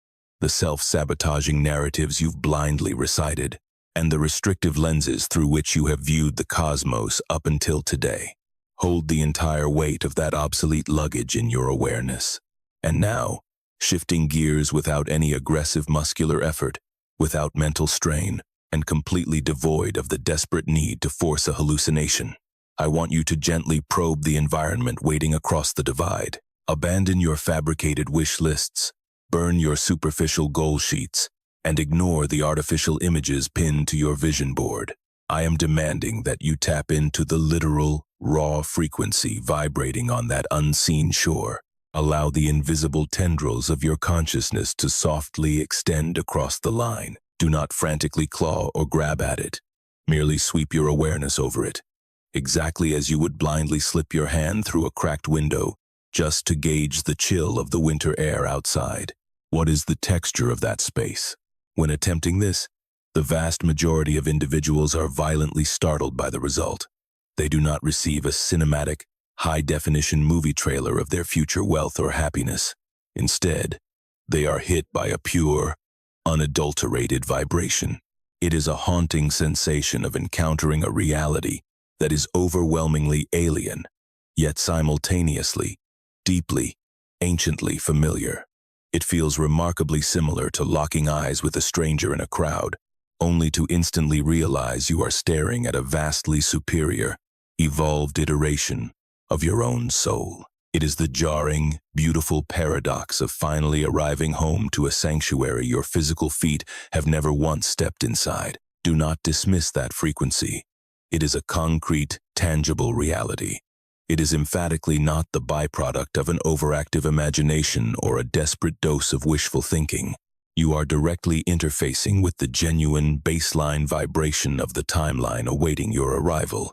the self-sabotaging narratives you've blindly recited, and the restrictive lenses through which you have viewed the cosmos up until today. Hold the entire weight of that obsolete luggage in your awareness. And now, shifting gears without any aggressive muscular effort, without mental strain, and completely devoid of the desperate need to force a hallucination. I want you to gently probe the environment waiting across the divide. Abandon your fabricated wish lists, burn your superficial goal sheets, and ignore the artificial images pinned to your vision board. I am demanding that you tap into the literal, raw frequency vibrating on that unseen shore. Allow the invisible tendrils of your consciousness to softly extend across the line. Do not frantically claw or grab at it. Merely sweep your awareness over it, exactly as you would blindly slip your hand through a cracked window, just to gauge the chill of the winter air outside. What is the texture of that space? When attempting this, The vast majority of individuals are violently startled by the result. They do not receive a cinematic, high-definition movie trailer of their future wealth or happiness. Instead, they are hit by a pure, unadulterated vibration. It is a haunting sensation of encountering a reality that is overwhelmingly alien, yet simultaneously, deeply, anciently familiar. It feels remarkably similar to locking eyes with a stranger in a crowd, only to instantly realize you are staring at a vastly superior, evolved iteration of your own soul. It is the jarring, beautiful paradox of finally arriving home to a sanctuary your physical feet have never once stepped inside. Do not dismiss that frequency. It is a concrete, tangible reality. It is emphatically not the byproduct of an overactive imagination or a desperate dose of wishful thinking. You are directly interfacing with the genuine baseline vibration of the timeline awaiting your arrival.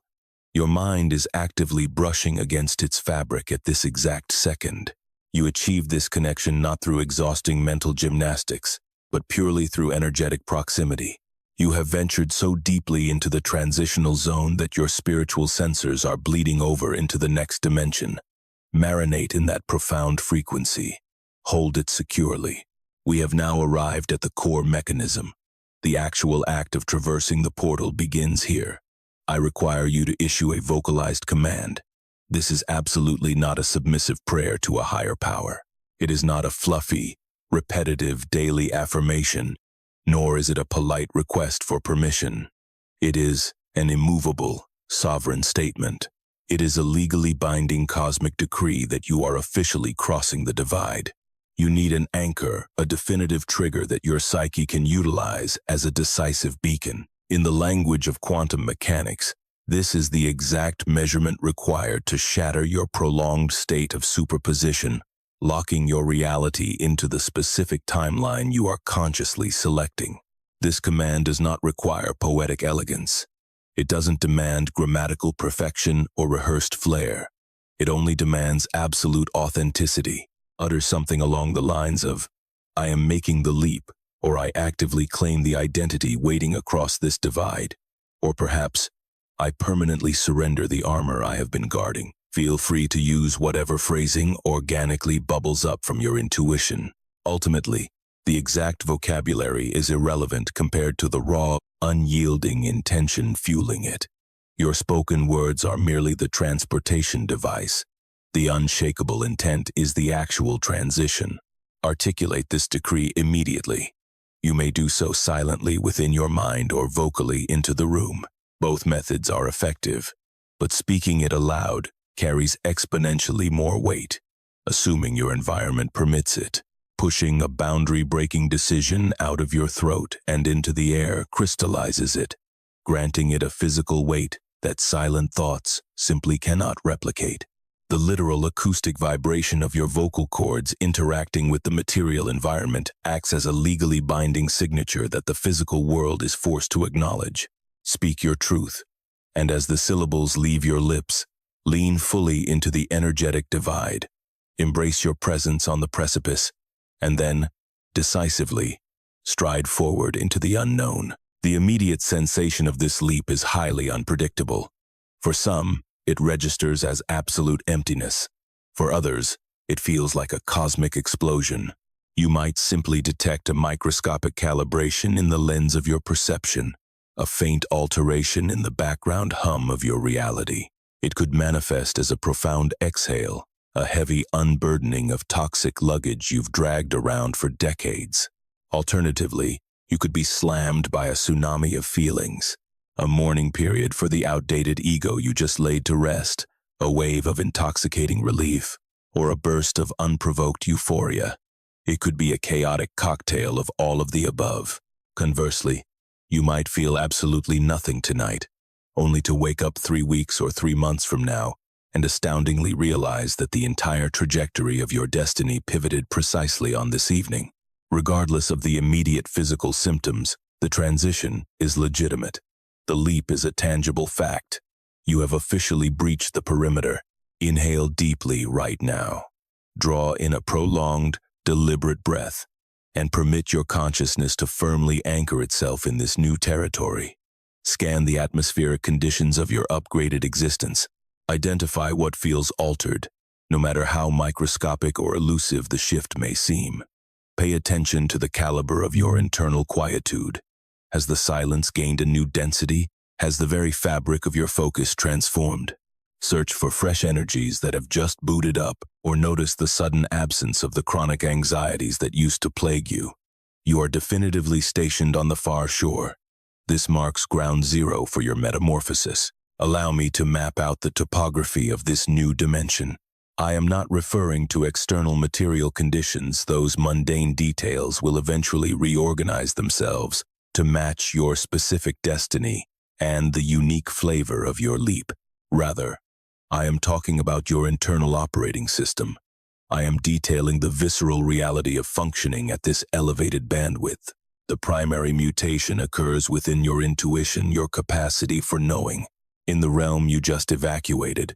Your mind is actively brushing against its fabric at this exact second. You achieve this connection not through exhausting mental gymnastics, but purely through energetic proximity. You have ventured so deeply into the transitional zone that your spiritual sensors are bleeding over into the next dimension. Marinate in that profound frequency. Hold it securely. We have now arrived at the core mechanism. The actual act of traversing the portal begins here. I require you to issue a vocalized command. This is absolutely not a submissive prayer to a higher power. It is not a fluffy, repetitive daily affirmation, nor is it a polite request for permission. It is an immovable, sovereign statement. It is a legally binding cosmic decree that you are officially crossing the divide. You need an anchor, a definitive trigger that your psyche can utilize as a decisive beacon. In the language of quantum mechanics, this is the exact measurement required to shatter your prolonged state of superposition, locking your reality into the specific timeline you are consciously selecting. This command does not require poetic elegance. It doesn't demand grammatical perfection or rehearsed flair. It only demands absolute authenticity. Utter something along the lines of, "I am making the leap," or "I actively claim the identity waiting across this divide," or perhaps, "I permanently surrender the armor I have been guarding." Feel free to use whatever phrasing organically bubbles up from your intuition. Ultimately, the exact vocabulary is irrelevant compared to the raw, unyielding intention fueling it. Your spoken words are merely the transportation device. The unshakable intent is the actual transition. Articulate this decree immediately. You may do so silently within your mind or vocally into the room. Both methods are effective, but speaking it aloud carries exponentially more weight, assuming your environment permits it. Pushing a boundary-breaking decision out of your throat and into the air crystallizes it, granting it a physical weight that silent thoughts simply cannot replicate. The literal acoustic vibration of your vocal cords interacting with the material environment acts as a legally binding signature that the physical world is forced to acknowledge. Speak your truth, and as the syllables leave your lips, lean fully into the energetic divide. Embrace your presence on the precipice, and then, decisively, stride forward into the unknown. The immediate sensation of this leap is highly unpredictable. For some, it registers as absolute emptiness. For others, it feels like a cosmic explosion. You might simply detect a microscopic calibration in the lens of your perception, a faint alteration in the background hum of your reality. It could manifest as a profound exhale, a heavy unburdening of toxic luggage you've dragged around for decades. Alternatively, you could be slammed by a tsunami of feelings, a mourning period for the outdated ego you just laid to rest, a wave of intoxicating relief, or a burst of unprovoked euphoria. It could be a chaotic cocktail of all of the above. Conversely, you might feel absolutely nothing tonight, only to wake up 3 weeks or 3 months from now and astoundingly realize that the entire trajectory of your destiny pivoted precisely on this evening. Regardless of the immediate physical symptoms, the transition is legitimate. The leap is a tangible fact. You have officially breached the perimeter. Inhale deeply right now. Draw in a prolonged, deliberate breath, and permit your consciousness to firmly anchor itself in this new territory. Scan the atmospheric conditions of your upgraded existence. Identify what feels altered, no matter how microscopic or elusive the shift may seem. Pay attention to the caliber of your internal quietude. Has the silence gained a new density? Has the very fabric of your focus transformed? Search for fresh energies that have just booted up, or notice the sudden absence of the chronic anxieties that used to plague you. You are definitively stationed on the far shore. This marks ground zero for your metamorphosis. Allow me to map out the topography of this new dimension. I am not referring to external material conditions. Those mundane details will eventually reorganize themselves to match your specific destiny and the unique flavor of your leap. Rather, I am talking about your internal operating system. I am detailing the visceral reality of functioning at this elevated bandwidth. The primary mutation occurs within your intuition, your capacity for knowing. In the realm you just evacuated,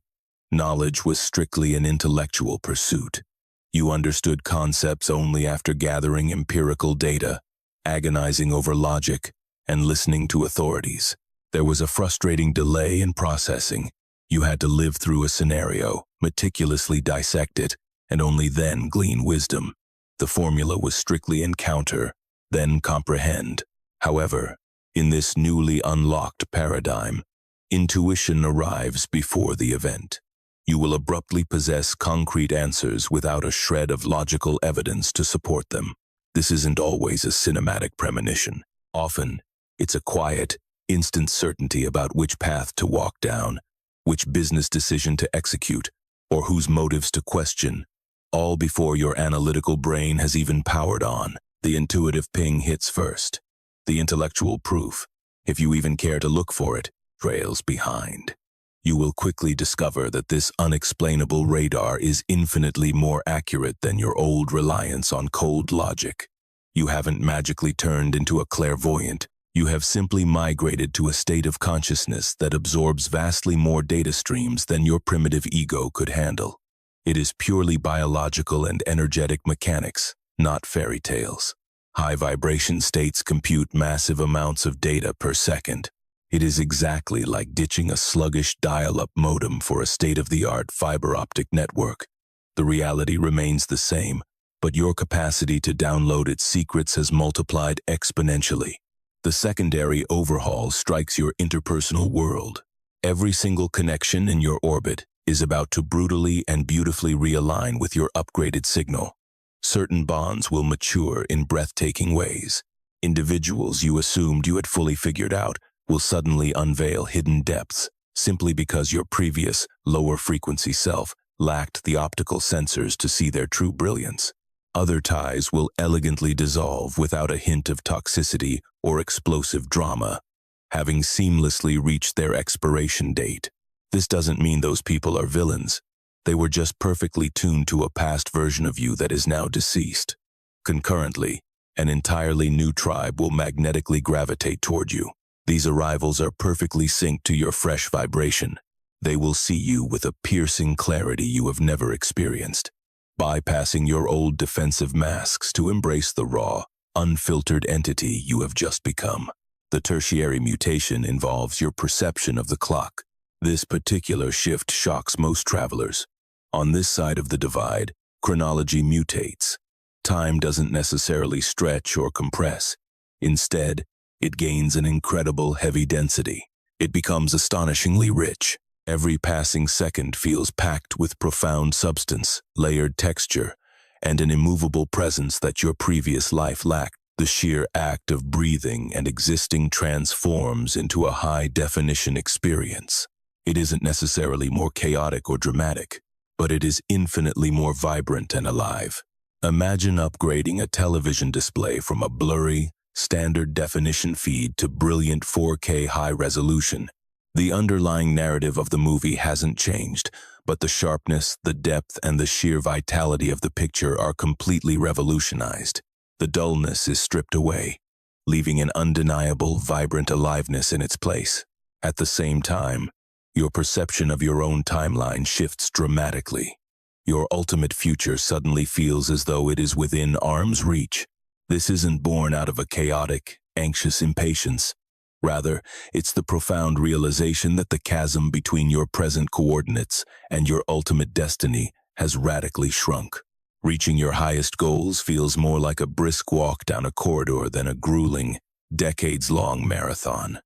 knowledge was strictly an intellectual pursuit. You understood concepts only after gathering empirical data, agonizing over logic, and listening to authorities. There was a frustrating delay in processing. You had to live through a scenario, meticulously dissect it, and only then glean wisdom. The formula was strictly encounter, then comprehend. However, in this newly unlocked paradigm, intuition arrives before the event. You will abruptly possess concrete answers without a shred of logical evidence to support them. This isn't always a cinematic premonition. Often, it's a quiet, instant certainty about which path to walk down, which business decision to execute, or whose motives to question, all before your analytical brain has even powered on. The intuitive ping hits first. The intellectual proof, if you even care to look for it, trails behind. You will quickly discover that this unexplainable radar is infinitely more accurate than your old reliance on cold logic. You haven't magically turned into a clairvoyant. You have simply migrated to a state of consciousness that absorbs vastly more data streams than your primitive ego could handle. It is purely biological and energetic mechanics, not fairy tales. High vibration states compute massive amounts of data per second. It is exactly like ditching a sluggish dial-up modem for a state-of-the-art fiber optic network. The reality remains the same, but your capacity to download its secrets has multiplied exponentially. The secondary overhaul strikes your interpersonal world. Every single connection in your orbit is about to brutally and beautifully realign with your upgraded signal. Certain bonds will mature in breathtaking ways. Individuals you assumed you had fully figured out will suddenly unveil hidden depths, simply because your previous, lower-frequency self lacked the optical sensors to see their true brilliance. Other ties will elegantly dissolve without a hint of toxicity or explosive drama, having seamlessly reached their expiration date. This doesn't mean those people are villains. They were just perfectly tuned to a past version of you that is now deceased. Concurrently, an entirely new tribe will magnetically gravitate toward you. These arrivals are perfectly synced to your fresh vibration. They will see you with a piercing clarity you have never experienced, bypassing your old defensive masks to embrace the raw, unfiltered entity you have just become. The tertiary mutation involves your perception of the clock. This particular shift shocks most travelers. On this side of the divide, chronology mutates. Time doesn't necessarily stretch or compress. Instead, it gains an incredible heavy density. It becomes astonishingly rich. Every passing second feels packed with profound substance, layered texture, and an immovable presence that your previous life lacked. The sheer act of breathing and existing transforms into a high-definition experience. It isn't necessarily more chaotic or dramatic, but it is infinitely more vibrant and alive. Imagine upgrading a television display from a blurry, standard definition feed to brilliant 4K high resolution. The underlying narrative of the movie hasn't changed, but the sharpness, the depth, and the sheer vitality of the picture are completely revolutionized. The dullness is stripped away, leaving an undeniable, vibrant aliveness in its place. At the same time, your perception of your own timeline shifts dramatically. Your ultimate future suddenly feels as though it is within arm's reach. This isn't born out of a chaotic, anxious impatience. Rather, it's the profound realization that the chasm between your present coordinates and your ultimate destiny has radically shrunk. Reaching your highest goals feels more like a brisk walk down a corridor than a grueling, decades-long marathon.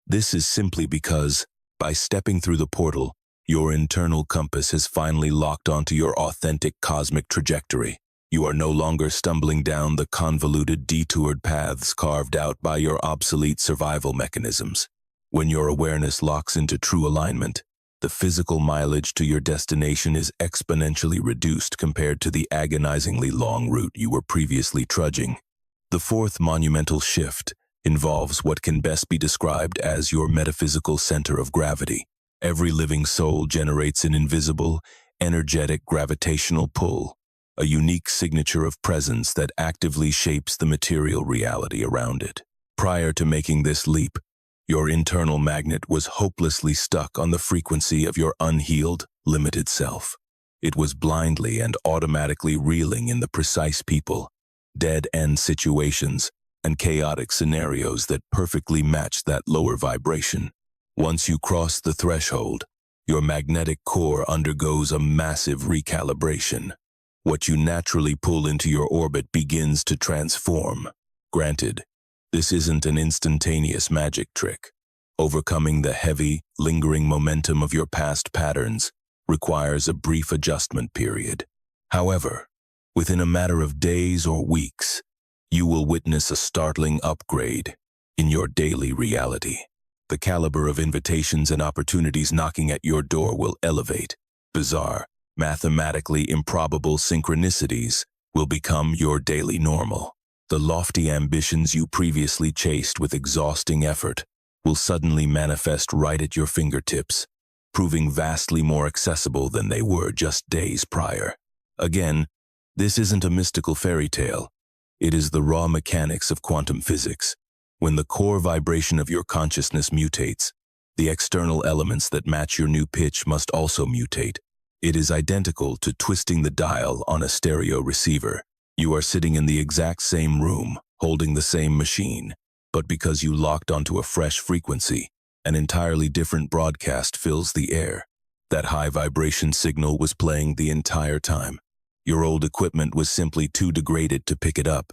This is simply because, by stepping through the portal, your internal compass has finally locked onto your authentic cosmic trajectory. You are no longer stumbling down the convoluted, detoured paths carved out by your obsolete survival mechanisms. When your awareness locks into true alignment, the physical mileage to your destination is exponentially reduced compared to the agonizingly long route you were previously trudging. The fourth monumental shift involves what can best be described as your metaphysical center of gravity. Every living soul generates an invisible, energetic gravitational pull, a unique signature of presence that actively shapes the material reality around it. Prior to making this leap, your internal magnet was hopelessly stuck on the frequency of your unhealed, limited self. It was blindly and automatically reeling in the precise people, dead-end situations, and chaotic scenarios that perfectly matched that lower vibration. Once you cross the threshold, your magnetic core undergoes a massive recalibration. What you naturally pull into your orbit begins to transform. Granted, this isn't an instantaneous magic trick. Overcoming the heavy, lingering momentum of your past patterns requires a brief adjustment period. However, within a matter of days or weeks, you will witness a startling upgrade in your daily reality. The caliber of invitations and opportunities knocking at your door will elevate. Bizarre, mathematically improbable synchronicities will become your daily normal. The lofty ambitions you previously chased with exhausting effort will suddenly manifest right at your fingertips, proving vastly more accessible than they were just days prior. Again, this isn't a mystical fairy tale. It is the raw mechanics of quantum physics. When the core vibration of your consciousness mutates, the external elements that match your new pitch must also mutate. It is identical to twisting the dial on a stereo receiver. You are sitting in the exact same room, holding the same machine, but because you locked onto a fresh frequency, an entirely different broadcast fills the air. That high vibration signal was playing the entire time. Your old equipment was simply too degraded to pick it up.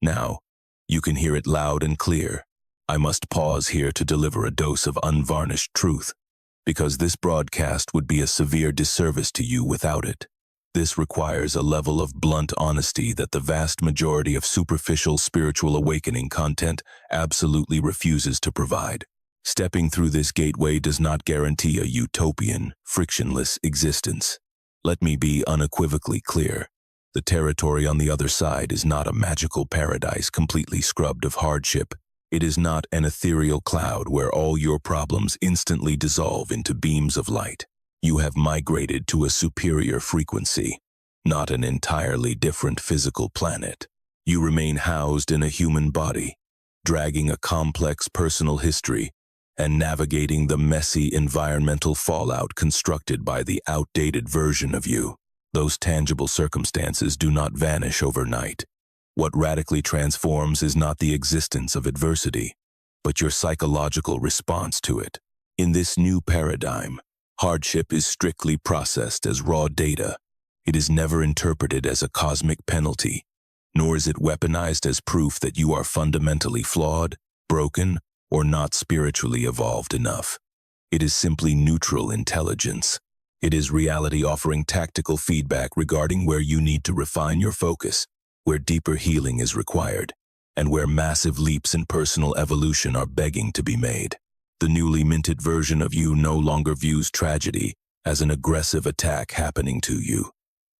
Now, you can hear it loud and clear. I must pause here to deliver a dose of unvarnished truth, because this broadcast would be a severe disservice to you without it. This requires a level of blunt honesty that the vast majority of superficial spiritual awakening content absolutely refuses to provide. Stepping through this gateway does not guarantee a utopian, frictionless existence. Let me be unequivocally clear. The territory on the other side is not a magical paradise completely scrubbed of hardship. It is not an ethereal cloud where all your problems instantly dissolve into beams of light. You have migrated to a superior frequency, not an entirely different physical planet. You remain housed in a human body, dragging a complex personal history and navigating the messy environmental fallout constructed by the outdated version of you. Those tangible circumstances do not vanish overnight. What radically transforms is not the existence of adversity, but your psychological response to it. In this new paradigm, hardship is strictly processed as raw data. It is never interpreted as a cosmic penalty, nor is it weaponized as proof that you are fundamentally flawed, broken, or not spiritually evolved enough. It is simply neutral intelligence. It is reality offering tactical feedback regarding where you need to refine your focus, where deeper healing is required, and where massive leaps in personal evolution are begging to be made. The newly minted version of you no longer views tragedy as an aggressive attack happening to you.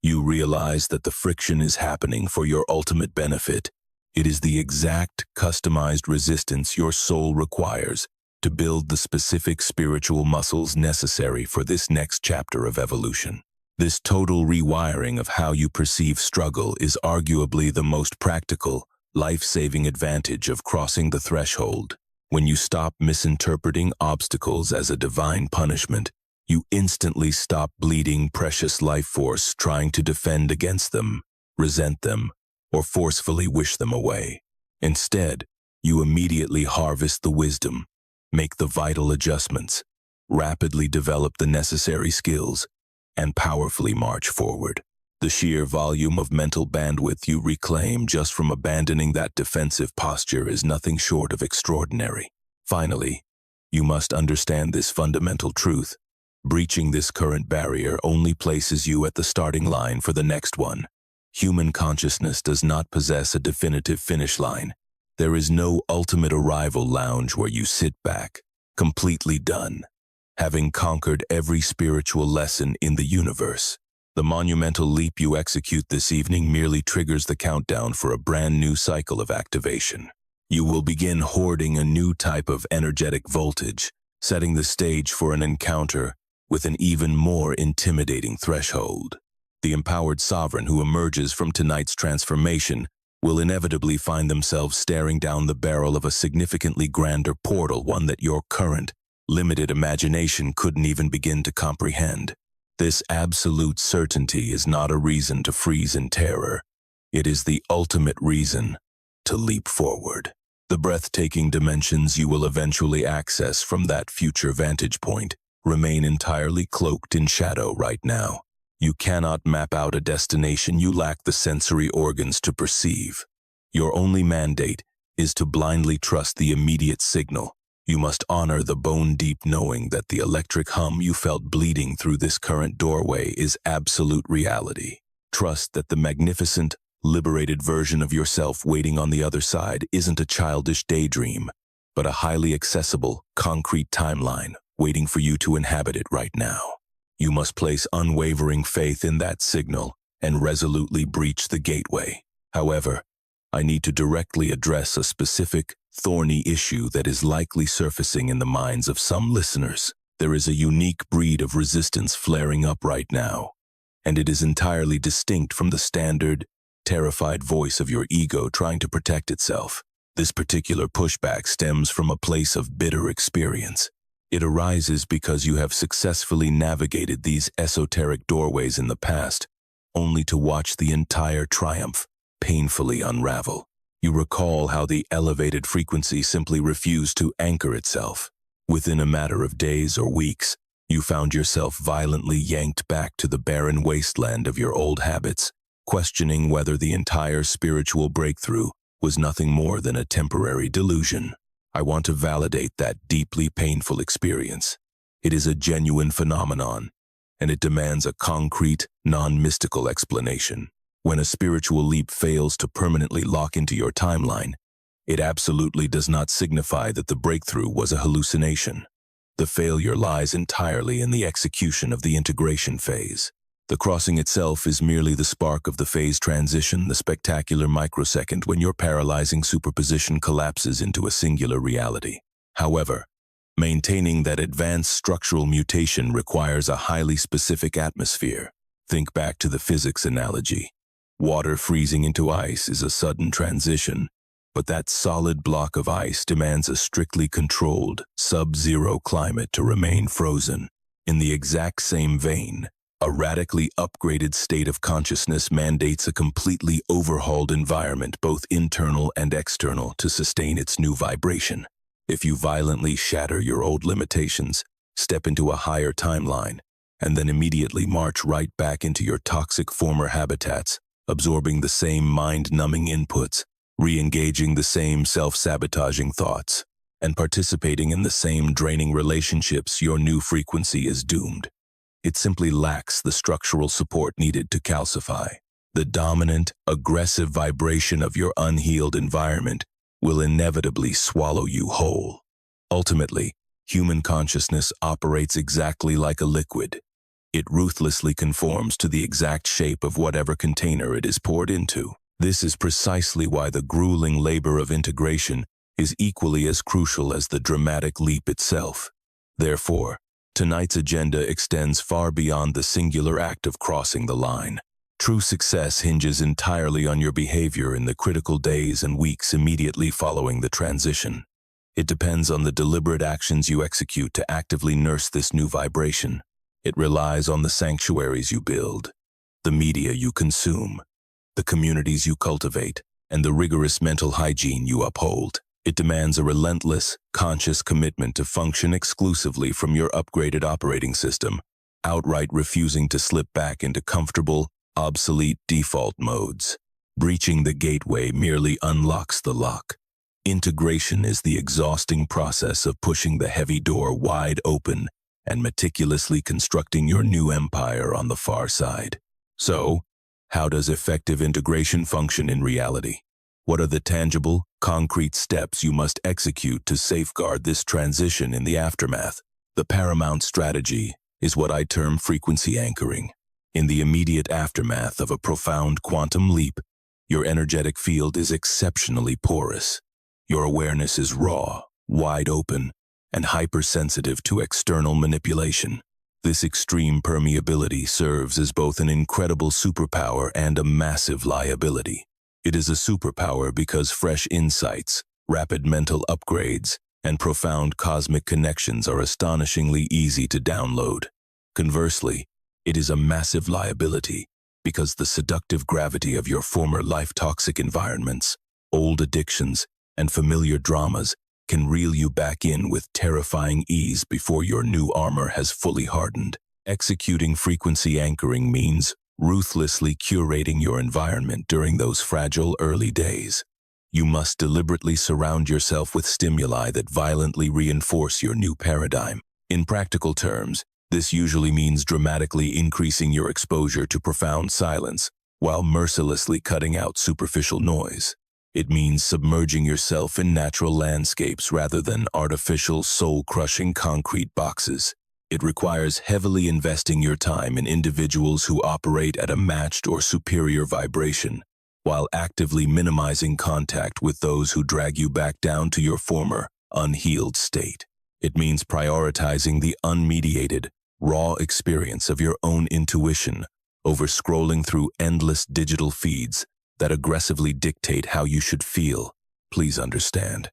You realize that the friction is happening for your ultimate benefit. It is the exact, customized resistance your soul requires to build the specific spiritual muscles necessary for this next chapter of evolution. This total rewiring of how you perceive struggle is arguably the most practical, life-saving advantage of crossing the threshold. When you stop misinterpreting obstacles as a divine punishment, you instantly stop bleeding precious life force trying to defend against them, resent them, or forcefully wish them away. Instead, you immediately harvest the wisdom, make the vital adjustments, rapidly develop the necessary skills, and powerfully march forward. The sheer volume of mental bandwidth you reclaim just from abandoning that defensive posture is nothing short of extraordinary. Finally, you must understand this fundamental truth. Breaching this current barrier only places you at the starting line for the next one. Human consciousness does not possess a definitive finish line. There is no ultimate arrival lounge where you sit back, completely done, having conquered every spiritual lesson in the universe. The monumental leap you execute this evening merely triggers the countdown for a brand new cycle of activation. You will begin hoarding a new type of energetic voltage, setting the stage for an encounter with an even more intimidating threshold. The empowered sovereign who emerges from tonight's transformation will inevitably find themselves staring down the barrel of a significantly grander portal, one that your current, limited imagination couldn't even begin to comprehend. This absolute certainty is not a reason to freeze in terror. It is the ultimate reason to leap forward. The breathtaking dimensions you will eventually access from that future vantage point remain entirely cloaked in shadow right now. You cannot map out a destination you lack the sensory organs to perceive. Your only mandate is to blindly trust the immediate signal. You must honor the bone-deep knowing that the electric hum you felt bleeding through this current doorway is absolute reality. Trust that the magnificent, liberated version of yourself waiting on the other side isn't a childish daydream, but a highly accessible, concrete timeline waiting for you to inhabit it right now. You must place unwavering faith in that signal and resolutely breach the gateway. However, I need to directly address a specific, thorny issue that is likely surfacing in the minds of some listeners. There is a unique breed of resistance flaring up right now, and it is entirely distinct from the standard, terrified voice of your ego trying to protect itself. This particular pushback stems from a place of bitter experience. It arises because you have successfully navigated these esoteric doorways in the past, only to watch the entire triumph painfully unravel. You recall how the elevated frequency simply refused to anchor itself. Within a matter of days or weeks, you found yourself violently yanked back to the barren wasteland of your old habits, questioning whether the entire spiritual breakthrough was nothing more than a temporary delusion. I want to validate that deeply painful experience. It is a genuine phenomenon, and it demands a concrete, non-mystical explanation. When a spiritual leap fails to permanently lock into your timeline, it absolutely does not signify that the breakthrough was a hallucination. The failure lies entirely in the execution of the integration phase. The crossing itself is merely the spark of the phase transition, the spectacular microsecond when your paralyzing superposition collapses into a singular reality. However, maintaining that advanced structural mutation requires a highly specific atmosphere. Think back to the physics analogy. Water freezing into ice is a sudden transition, but that solid block of ice demands a strictly controlled, sub-zero climate to remain frozen. In the exact same vein, a radically upgraded state of consciousness mandates a completely overhauled environment, both internal and external, to sustain its new vibration. If you violently shatter your old limitations, step into a higher timeline, and then immediately march right back into your toxic former habitats, absorbing the same mind-numbing inputs, re-engaging the same self-sabotaging thoughts, and participating in the same draining relationships, your new frequency is doomed. It simply lacks the structural support needed to calcify. The dominant, aggressive vibration of your unhealed environment will inevitably swallow you whole. Ultimately, human consciousness operates exactly like a liquid. It ruthlessly conforms to the exact shape of whatever container it is poured into. This is precisely why the grueling labor of integration is equally as crucial as the dramatic leap itself. Therefore, tonight's agenda extends far beyond the singular act of crossing the line. True success hinges entirely on your behavior in the critical days and weeks immediately following the transition. It depends on the deliberate actions you execute to actively nurse this new vibration. It relies on the sanctuaries you build, the media you consume, the communities you cultivate, and the rigorous mental hygiene you uphold. It demands a relentless, conscious commitment to function exclusively from your upgraded operating system, outright refusing to slip back into comfortable, obsolete default modes. Breaching the gateway merely unlocks the lock. Integration is the exhausting process of pushing the heavy door wide open and meticulously constructing your new empire on the far side. So, how does effective integration function in reality? What are the tangible, concrete steps you must execute to safeguard this transition in the aftermath? The paramount strategy is what I term frequency anchoring. In the immediate aftermath of a profound quantum leap, your energetic field is exceptionally porous. Your awareness is raw, wide open, and hypersensitive to external manipulation. This extreme permeability serves as both an incredible superpower and a massive liability. It is a superpower because fresh insights, rapid mental upgrades, and profound cosmic connections are astonishingly easy to download. Conversely, it is a massive liability because the seductive gravity of your former life-toxic environments, old addictions, and familiar dramas can reel you back in with terrifying ease before your new armor has fully hardened. Executing frequency anchoring means ruthlessly curating your environment during those fragile early days. You must deliberately surround yourself with stimuli that violently reinforce your new paradigm. In practical terms, this usually means dramatically increasing your exposure to profound silence while mercilessly cutting out superficial noise. It means submerging yourself in natural landscapes rather than artificial, soul-crushing concrete boxes. It requires heavily investing your time in individuals who operate at a matched or superior vibration, while actively minimizing contact with those who drag you back down to your former, unhealed state. It means prioritizing the unmediated, raw experience of your own intuition over scrolling through endless digital feeds that aggressively dictate how you should feel. Please understand,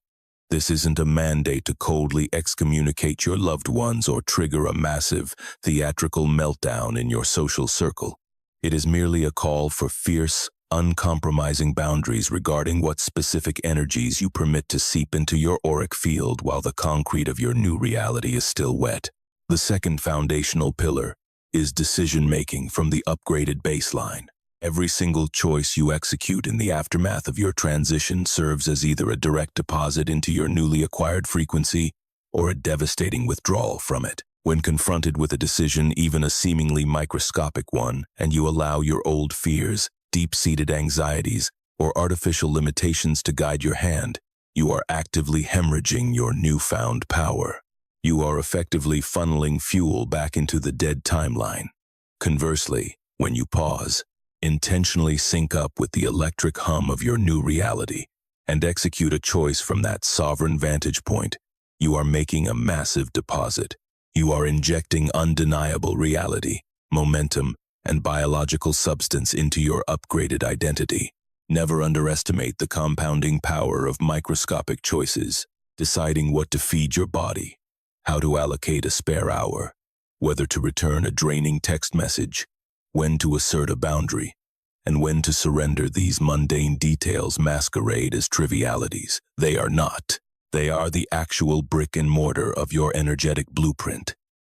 this isn't a mandate to coldly excommunicate your loved ones or trigger a massive, theatrical meltdown in your social circle. It is merely a call for fierce, uncompromising boundaries regarding what specific energies you permit to seep into your auric field while the concrete of your new reality is still wet. The second foundational pillar is decision-making from the upgraded baseline. Every single choice you execute in the aftermath of your transition serves as either a direct deposit into your newly acquired frequency or a devastating withdrawal from it. When confronted with a decision, even a seemingly microscopic one, and you allow your old fears, deep-seated anxieties, or artificial limitations to guide your hand, you are actively hemorrhaging your newfound power. You are effectively funneling fuel back into the dead timeline. Conversely, when you pause, intentionally sync up with the electric hum of your new reality, and execute a choice from that sovereign vantage point, you are making a massive deposit. You are injecting undeniable reality, momentum, and biological substance into your upgraded identity. Never underestimate the compounding power of microscopic choices, deciding what to feed your body, how to allocate a spare hour, whether to return a draining text message, when to assert a boundary, and when to surrender. These mundane details masquerade as trivialities. They are not. They are the actual brick and mortar of your energetic blueprint.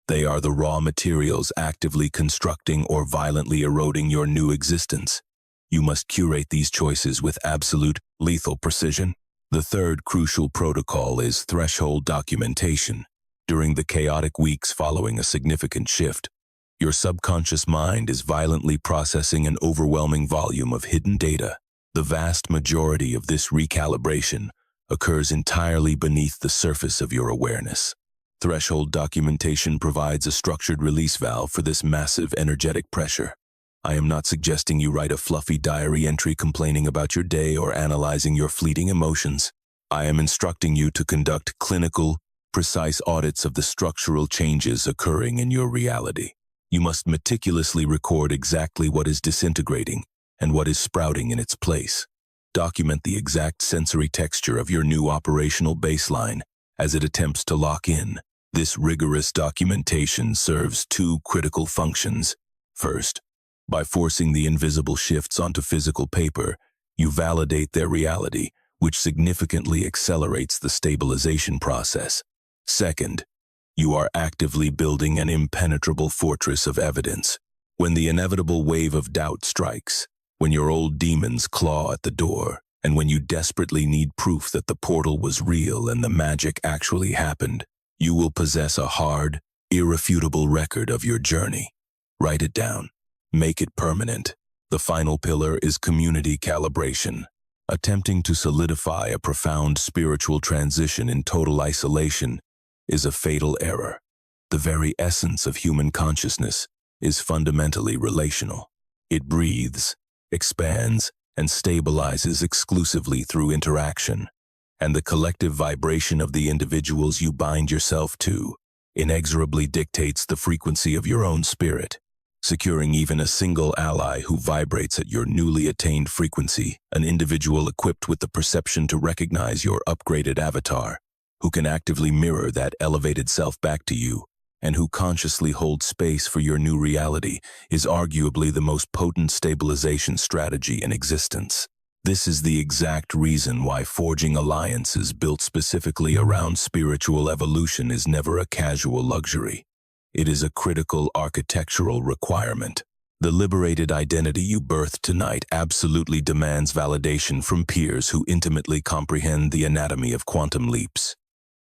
They are the raw materials actively constructing or violently eroding your new existence. You must curate these choices with absolute, lethal precision. The third crucial protocol is threshold documentation. During the chaotic weeks following a significant shift, your subconscious mind is violently processing an overwhelming volume of hidden data. The vast majority of this recalibration occurs entirely beneath the surface of your awareness. Threshold documentation provides a structured release valve for this massive energetic pressure. I am not suggesting you write a fluffy diary entry complaining about your day or analyzing your fleeting emotions. I am instructing you to conduct clinical, precise audits of the structural changes occurring in your reality. You must meticulously record exactly what is disintegrating and what is sprouting in its place. Document the exact sensory texture of your new operational baseline as it attempts to lock in. This rigorous documentation serves two critical functions. First, By forcing the invisible shifts onto physical paper, you validate their reality, which significantly accelerates the stabilization process. Second, you are actively building an impenetrable fortress of evidence. When the inevitable wave of doubt strikes, when your old demons claw at the door, and when you desperately need proof that the portal was real and the magic actually happened, you will possess a hard, irrefutable record of your journey. Write it down. Make it permanent. The final pillar is community calibration. Attempting to solidify a profound spiritual transition in total isolation is a fatal error. The very essence of human consciousness is fundamentally relational. It breathes, expands, and stabilizes exclusively through interaction, and the collective vibration of the individuals you bind yourself to inexorably dictates the frequency of your own spirit. Securing even a single ally who vibrates at your newly attained frequency, an individual equipped with the perception to recognize your upgraded avatar, who can actively mirror that elevated self back to you, and who consciously holds space for your new reality, is arguably the most potent stabilization strategy in existence. This is the exact reason why forging alliances built specifically around spiritual evolution is never a casual luxury. It is a critical architectural requirement. The liberated identity you birthed tonight absolutely demands validation from peers who intimately comprehend the anatomy of quantum leaps.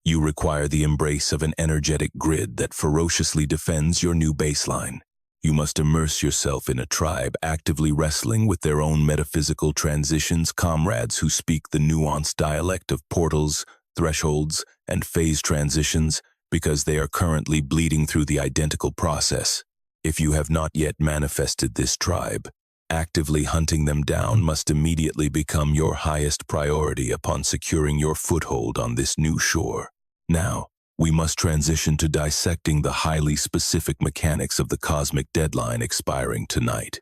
You require the embrace of an energetic grid that ferociously defends your new baseline. You must immerse yourself in a tribe actively wrestling with their own metaphysical transitions, comrades who speak the nuanced dialect of portals, thresholds, and phase transitions because they are currently bleeding through the identical process. If you have not yet manifested this tribe, actively hunting them down must immediately become your highest priority upon securing your foothold on this new shore. Now, we must transition to dissecting the highly specific mechanics of the cosmic deadline expiring tonight.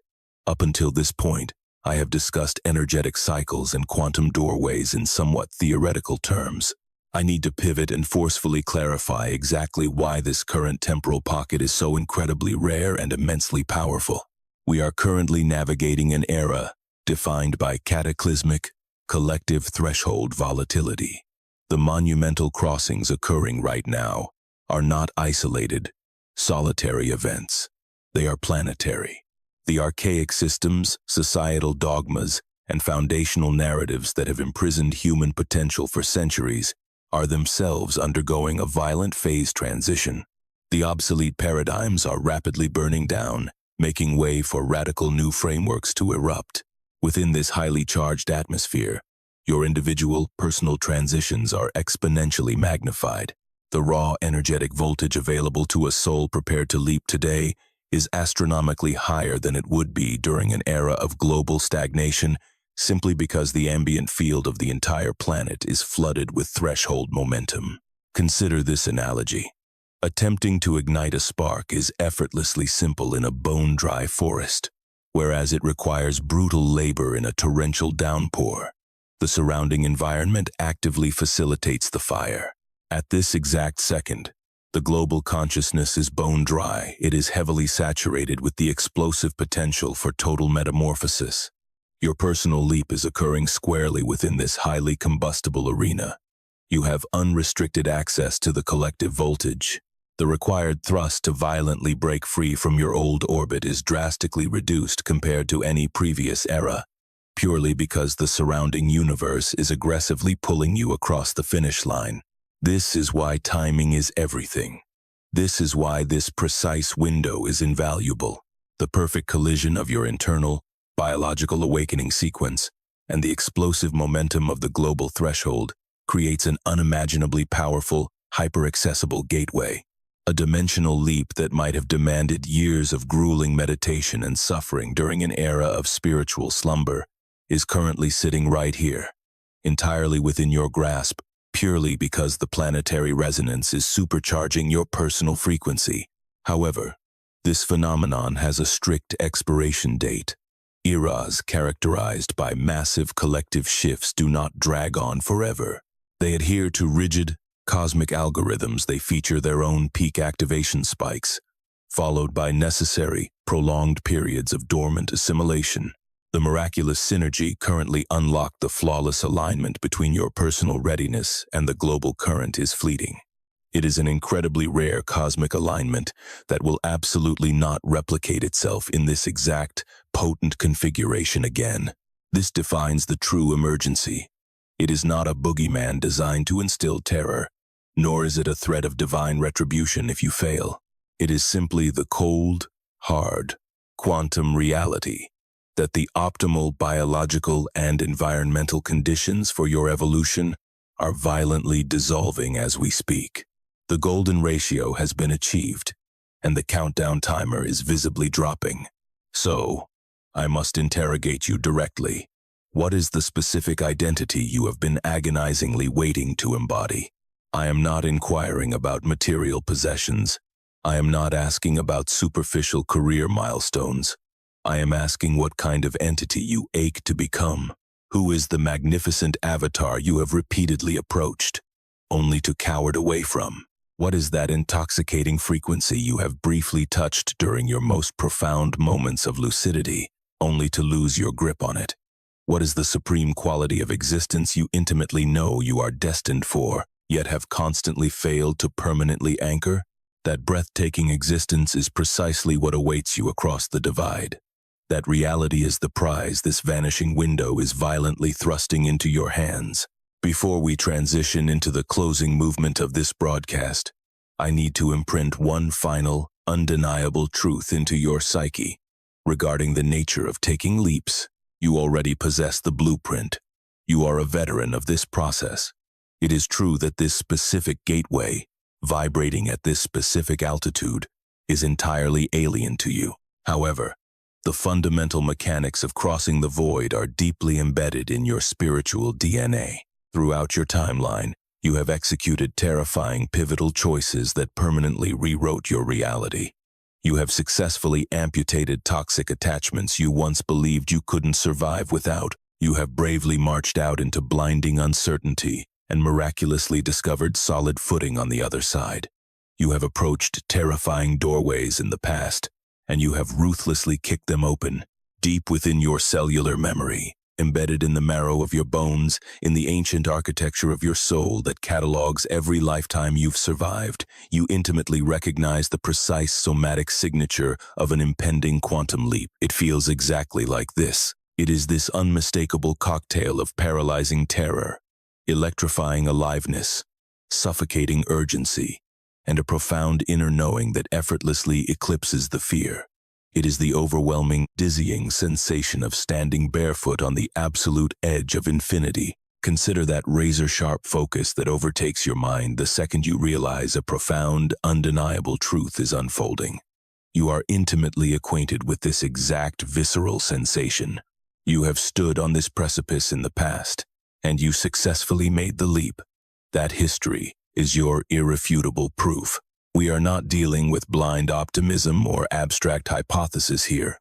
Up until this point, I have discussed energetic cycles and quantum doorways in somewhat theoretical terms. I need to pivot and forcefully clarify exactly why this current temporal pocket is so incredibly rare and immensely powerful. We are currently navigating an era defined by cataclysmic, collective threshold volatility. The monumental crossings occurring right now are not isolated, solitary events. They are planetary. The archaic systems, societal dogmas, and foundational narratives that have imprisoned human potential for centuries are themselves undergoing a violent phase transition. The obsolete paradigms are rapidly burning down, making way for radical new frameworks to erupt. Within this highly charged atmosphere, your individual, personal transitions are exponentially magnified. The raw, energetic voltage available to a soul prepared to leap today is astronomically higher than it would be during an era of global stagnation, simply because the ambient field of the entire planet is flooded with threshold momentum. Consider this analogy. Attempting to ignite a spark is effortlessly simple in a bone-dry forest, whereas it requires brutal labor in a torrential downpour. The surrounding environment actively facilitates the fire. At this exact second, the global consciousness is bone-dry. It is heavily saturated with the explosive potential for total metamorphosis. Your personal leap is occurring squarely within this highly combustible arena. You have unrestricted access to the collective voltage. The required thrust to violently break free from your old orbit is drastically reduced compared to any previous era, purely because the surrounding universe is aggressively pulling you across the finish line. This is why timing is everything. This is why this precise window is invaluable. The perfect collision of your internal, biological awakening sequence and the explosive momentum of the global threshold creates an unimaginably powerful, hyper-accessible gateway. A dimensional leap that might have demanded years of grueling meditation and suffering during an era of spiritual slumber is currently sitting right here, entirely within your grasp, purely because the planetary resonance is supercharging your personal frequency. However, this phenomenon has a strict expiration date. Eras characterized by massive collective shifts do not drag on forever. They adhere to rigid, cosmic algorithms. They feature their own peak activation spikes, followed by necessary, prolonged periods of dormant assimilation. The miraculous synergy currently unlocked the flawless alignment between your personal readiness and the global current is fleeting. It is an incredibly rare cosmic alignment that will absolutely not replicate itself in this exact, potent configuration again. This defines the true emergency. It is not a boogeyman designed to instill terror, nor is it a threat of divine retribution if you fail. It is simply the cold, hard, quantum reality that the optimal biological and environmental conditions for your evolution are violently dissolving as we speak. The golden ratio has been achieved, and the countdown timer is visibly dropping. So, I must interrogate you directly. What is the specific identity you have been agonizingly waiting to embody? I am not inquiring about material possessions. I am not asking about superficial career milestones. I am asking what kind of entity you ache to become. Who is the magnificent avatar you have repeatedly approached, only to cower away from? What is that intoxicating frequency you have briefly touched during your most profound moments of lucidity, only to lose your grip on it? What is the supreme quality of existence you intimately know you are destined for, yet have constantly failed to permanently anchor? That breathtaking existence is precisely what awaits you across the divide. That reality is the prize this vanishing window is violently thrusting into your hands. Before we transition into the closing movement of this broadcast, I need to imprint one final, undeniable truth into your psyche. Regarding the nature of taking leaps, you already possess the blueprint. You are a veteran of this process. It is true that this specific gateway, vibrating at this specific altitude, is entirely alien to you. However, the fundamental mechanics of crossing the void are deeply embedded in your spiritual DNA. Throughout your timeline, you have executed terrifying pivotal choices that permanently rewrote your reality. You have successfully amputated toxic attachments you once believed you couldn't survive without. You have bravely marched out into blinding uncertainty and miraculously discovered solid footing on the other side. You have approached terrifying doorways in the past, and you have ruthlessly kicked them open, deep within your cellular memory, embedded in the marrow of your bones, in the ancient architecture of your soul that catalogs every lifetime you've survived. You intimately recognize the precise somatic signature of an impending quantum leap. It feels exactly like this. It is this unmistakable cocktail of paralyzing terror, electrifying aliveness, suffocating urgency, and a profound inner knowing that effortlessly eclipses the fear. It is the overwhelming, dizzying sensation of standing barefoot on the absolute edge of infinity. Consider that razor-sharp focus that overtakes your mind the second you realize a profound, undeniable truth is unfolding. You are intimately acquainted with this exact visceral sensation. You have stood on this precipice in the past, and you successfully made the leap. That history is your irrefutable proof. We are not dealing with blind optimism or abstract hypothesis here.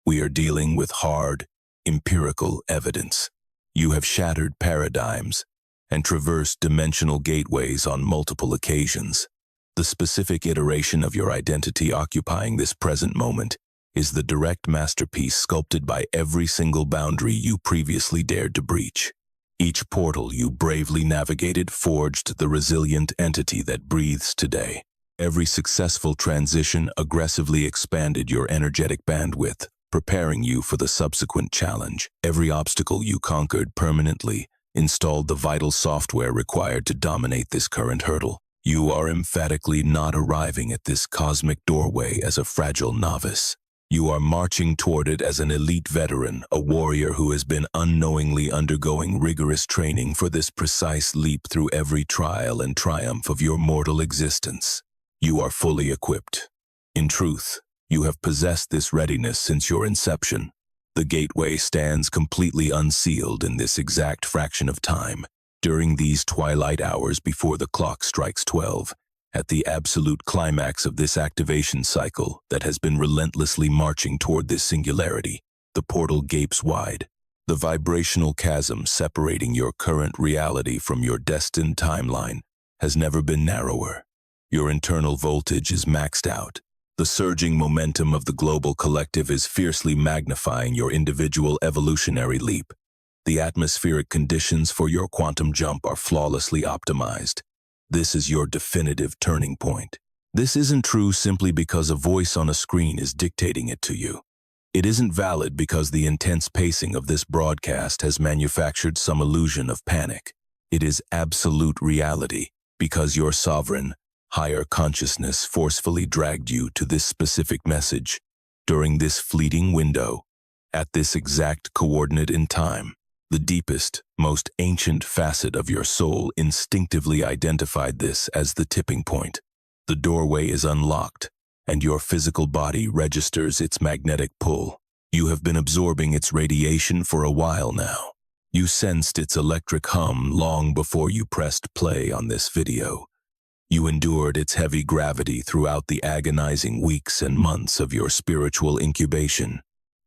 We are dealing with hard, empirical evidence. You have shattered paradigms and traversed dimensional gateways on multiple occasions. The specific iteration of your identity occupying this present moment is the direct masterpiece sculpted by every single boundary you previously dared to breach. Each portal you bravely navigated forged the resilient entity that breathes today. Every successful transition aggressively expanded your energetic bandwidth, preparing you for the subsequent challenge. Every obstacle you conquered permanently installed the vital software required to dominate this current hurdle. You are emphatically not arriving at this cosmic doorway as a fragile novice. You are marching toward it as an elite veteran, a warrior who has been unknowingly undergoing rigorous training for this precise leap through every trial and triumph of your mortal existence. You are fully equipped. In truth, you have possessed this readiness since your inception. The gateway stands completely unsealed in this exact fraction of time, during these twilight hours before the clock strikes 12. At the absolute climax of this activation cycle that has been relentlessly marching toward this singularity, the portal gapes wide. The vibrational chasm separating your current reality from your destined timeline has never been narrower. Your internal voltage is maxed out, The surging momentum of the global collective is fiercely magnifying your individual evolutionary leap. The atmospheric conditions for your quantum jump are flawlessly optimized. This is your definitive turning point. This isn't true simply because a voice on a screen is dictating it to you. It isn't valid because the intense pacing of this broadcast has manufactured some illusion of panic. It is absolute reality because your sovereign, higher consciousness forcefully dragged you to this specific message during this fleeting window, at this exact coordinate in time. The deepest, most ancient facet of your soul instinctively identified this as the tipping point. The doorway is unlocked, and your physical body registers its magnetic pull. You have been absorbing its radiation for a while now. You sensed its electric hum long before you pressed play on this video. You endured its heavy gravity throughout the agonizing weeks and months of your spiritual incubation.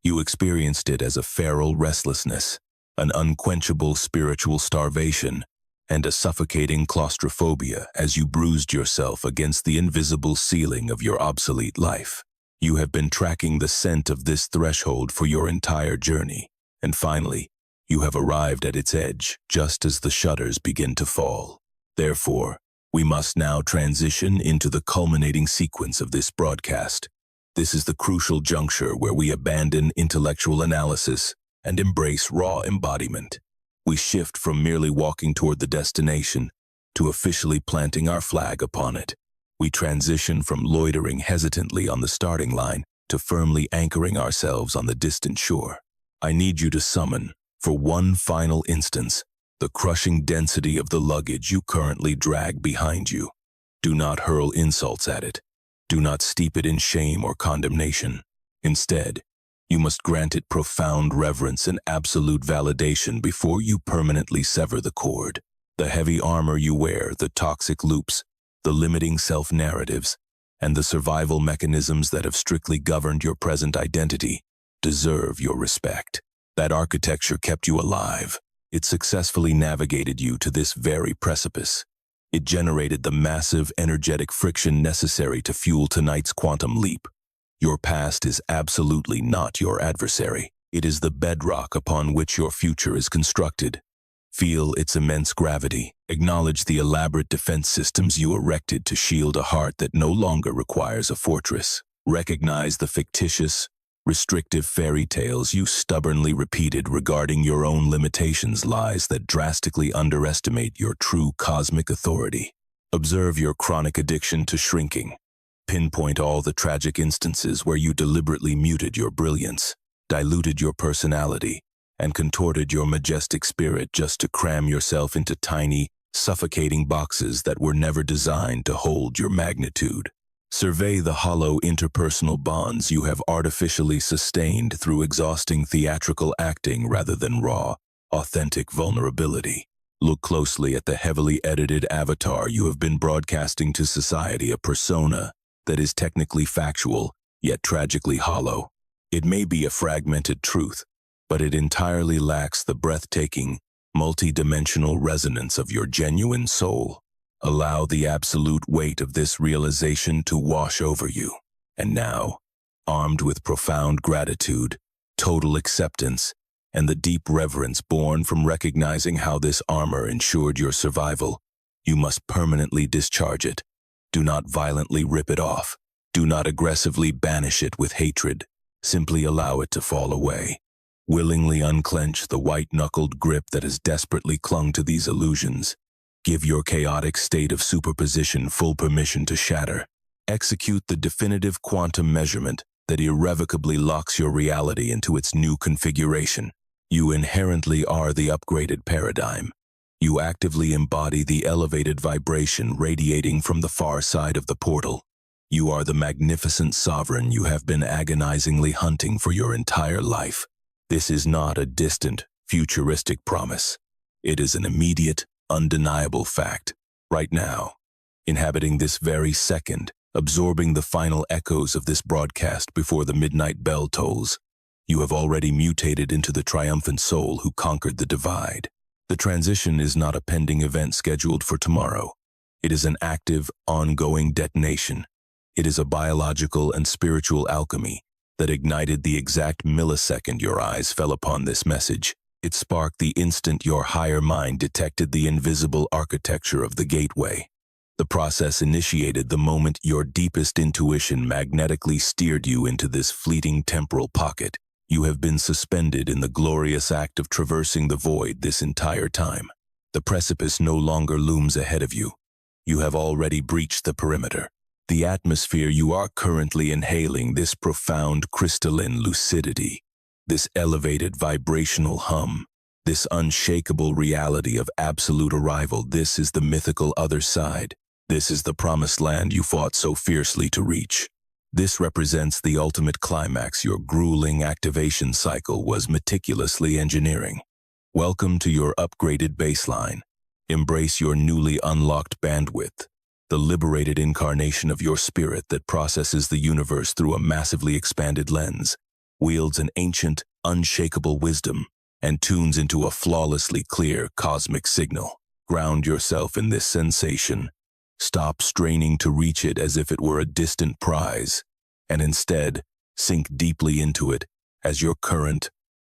You experienced it as a feral restlessness, an unquenchable spiritual starvation, and a suffocating claustrophobia as you bruised yourself against the invisible ceiling of your obsolete life. You have been tracking the scent of this threshold for your entire journey, and finally, you have arrived at its edge just as the shutters begin to fall. Therefore, we must now transition into the culminating sequence of this broadcast. This is the crucial juncture where we abandon intellectual analysis and embrace raw embodiment. We shift from merely walking toward the destination to officially planting our flag upon it. We transition from loitering hesitantly on the starting line to firmly anchoring ourselves on the distant shore. I need you to summon, for one final instance, the crushing density of the luggage you currently drag behind you. Do not hurl insults at it. Do not steep it in shame or condemnation. Instead, you must grant it profound reverence and absolute validation before you permanently sever the cord. The heavy armor you wear, the toxic loops, the limiting self-narratives, and the survival mechanisms that have strictly governed your present identity deserve your respect. That architecture kept you alive. It successfully navigated you to this very precipice. It generated the massive energetic friction necessary to fuel tonight's quantum leap. Your past is absolutely not your adversary. It is the bedrock upon which your future is constructed. Feel its immense gravity. Acknowledge the elaborate defense systems you erected to shield a heart that no longer requires a fortress. Recognize the fictitious, restrictive fairy tales you stubbornly repeated regarding your own limitations, lies that drastically underestimate your true cosmic authority. Observe your chronic addiction to shrinking. Pinpoint all the tragic instances where you deliberately muted your brilliance, diluted your personality, and contorted your majestic spirit just to cram yourself into tiny, suffocating boxes that were never designed to hold your magnitude. Survey the hollow interpersonal bonds you have artificially sustained through exhausting theatrical acting rather than raw, authentic vulnerability. Look closely at the heavily edited avatar you have been broadcasting to society, a persona that is technically factual, yet tragically hollow. It may be a fragmented truth, but it entirely lacks the breathtaking, multi-dimensional resonance of your genuine soul. Allow the absolute weight of this realization to wash over you. And now, armed with profound gratitude, total acceptance, and the deep reverence born from recognizing how this armor ensured your survival, you must permanently discharge it. Do not violently rip it off. Do not aggressively banish it with hatred. Simply allow it to fall away. Willingly unclench the white-knuckled grip that has desperately clung to these illusions. Give your chaotic state of superposition full permission to shatter. Execute the definitive quantum measurement that irrevocably locks your reality into its new configuration. You inherently are the upgraded paradigm. You actively embody the elevated vibration radiating from the far side of the portal. You are the magnificent sovereign you have been agonizingly hunting for your entire life. This is not a distant, futuristic promise. It is an immediate, undeniable fact, right now, inhabiting this very second, absorbing the final echoes of this broadcast before the midnight bell tolls. You have already mutated into the triumphant soul who conquered the divide. The transition is not a pending event scheduled for tomorrow. It is an active, ongoing detonation. It is a biological and spiritual alchemy that ignited the exact millisecond your eyes fell upon this message. It sparked the instant your higher mind detected the invisible architecture of the gateway. The process initiated the moment your deepest intuition magnetically steered you into this fleeting temporal pocket. You have been suspended in the glorious act of traversing the void this entire time. The precipice no longer looms ahead of you. You have already breached the perimeter. The atmosphere you are currently inhaling, this profound crystalline lucidity, this elevated vibrational hum, this unshakable reality of absolute arrival, this is the mythical other side. This is the promised land you fought so fiercely to reach. This represents the ultimate climax your grueling activation cycle was meticulously engineering. Welcome to your upgraded baseline. Embrace your newly unlocked bandwidth, the liberated incarnation of your spirit that processes the universe through a massively expanded lens, wields an ancient, unshakable wisdom, and tunes into a flawlessly clear cosmic signal. Ground yourself in this sensation. Stop straining to reach it as if it were a distant prize, and instead sink deeply into it as your current,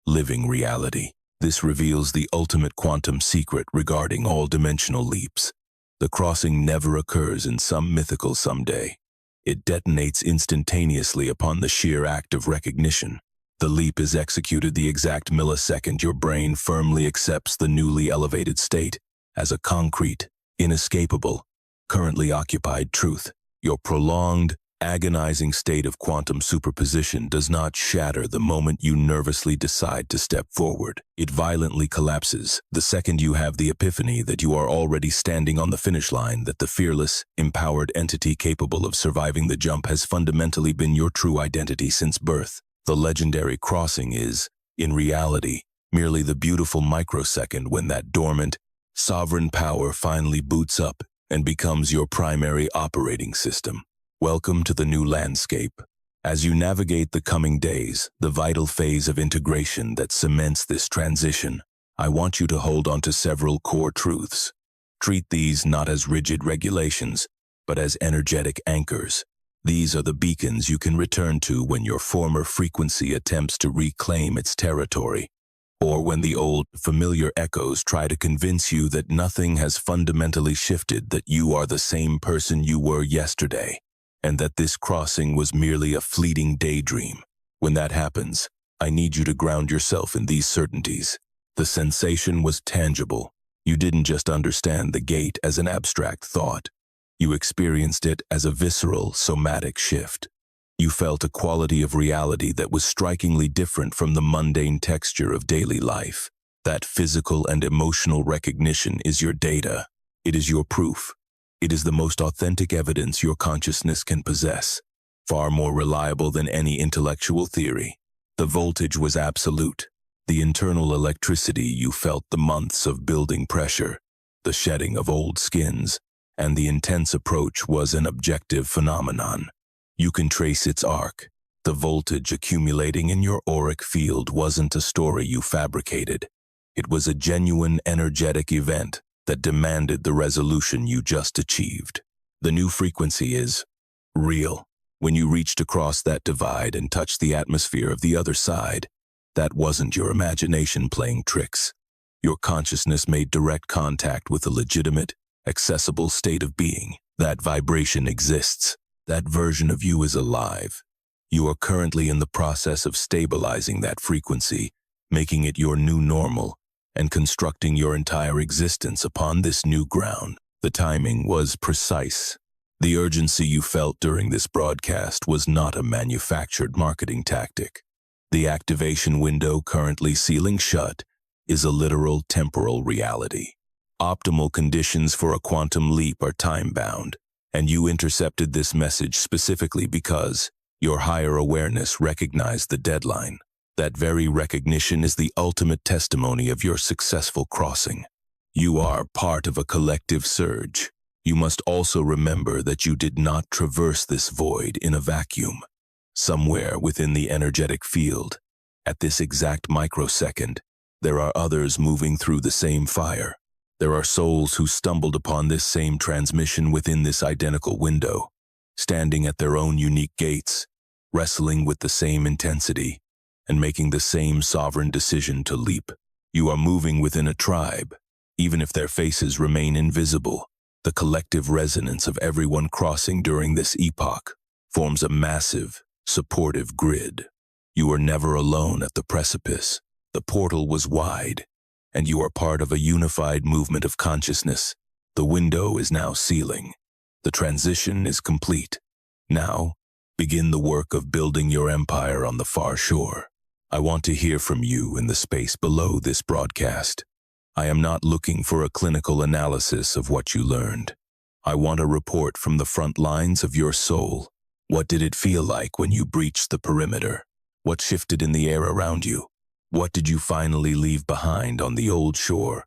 living reality. This reveals the ultimate quantum secret regarding all dimensional leaps. The crossing never occurs in some mythical someday. It detonates instantaneously upon the sheer act of recognition. The leap is executed the exact millisecond your brain firmly accepts the newly elevated state as a concrete, inescapable, currently occupied truth. Your prolonged, agonizing state of quantum superposition does not shatter the moment you nervously decide to step forward. It violently collapses the second you have the epiphany that you are already standing on the finish line, that the fearless, empowered entity capable of surviving the jump has fundamentally been your true identity since birth. The legendary crossing is, in reality, merely the beautiful microsecond when that dormant, sovereign power finally boots up and becomes your primary operating system. Welcome to the new landscape. As you navigate the coming days, the vital phase of integration that cements this transition, I want you to hold on to several core truths. Treat these not as rigid regulations, but as energetic anchors. These are the beacons you can return to when your former frequency attempts to reclaim its territory, or when the old, familiar echoes try to convince you that nothing has fundamentally shifted, that you are the same person you were yesterday, and that this crossing was merely a fleeting daydream. When that happens, I need you to ground yourself in these certainties. The sensation was tangible. You didn't just understand the gate as an abstract thought. You experienced it as a visceral, somatic shift. You felt a quality of reality that was strikingly different from the mundane texture of daily life. That physical and emotional recognition is your data. It is your proof. It is the most authentic evidence your consciousness can possess, far more reliable than any intellectual theory. The voltage was absolute. The internal electricity you felt, the months of building pressure, the shedding of old skins, and the intense approach was an objective phenomenon. You can trace its arc. The voltage accumulating in your auric field wasn't a story you fabricated. It was a genuine energetic event that demanded the resolution you just achieved. The new frequency is real. When you reached across that divide and touched the atmosphere of the other side, that wasn't your imagination playing tricks. Your consciousness made direct contact with a legitimate, accessible state of being. That vibration exists. That version of you is alive. You are currently in the process of stabilizing that frequency, making it your new normal, and constructing your entire existence upon this new ground. The timing was precise. The urgency you felt during this broadcast was not a manufactured marketing tactic. The activation window currently sealing shut is a literal temporal reality. Optimal conditions for a quantum leap are time-bound, and you intercepted this message specifically because your higher awareness recognized the deadline. That very recognition is the ultimate testimony of your successful crossing. You are part of a collective surge. You must also remember that you did not traverse this void in a vacuum. Somewhere within the energetic field, at this exact microsecond, there are others moving through the same fire. There are souls who stumbled upon this same transmission within this identical window. standing at their own unique gates, wrestling with the same intensity, and making the same sovereign decision to leap. You are moving within a tribe, even if their faces remain invisible. The collective resonance of everyone crossing during this epoch forms a massive, supportive grid. You are never alone at the precipice. The portal was wide, and you are part of a unified movement of consciousness. The window is now sealing. The transition is complete. Now, begin the work of building your empire on the far shore. I want to hear from you in the space below this broadcast. I am not looking for a clinical analysis of what you learned. I want a report from the front lines of your soul. What did it feel like when you breached the perimeter? What shifted in the air around you? What did you finally leave behind on the old shore?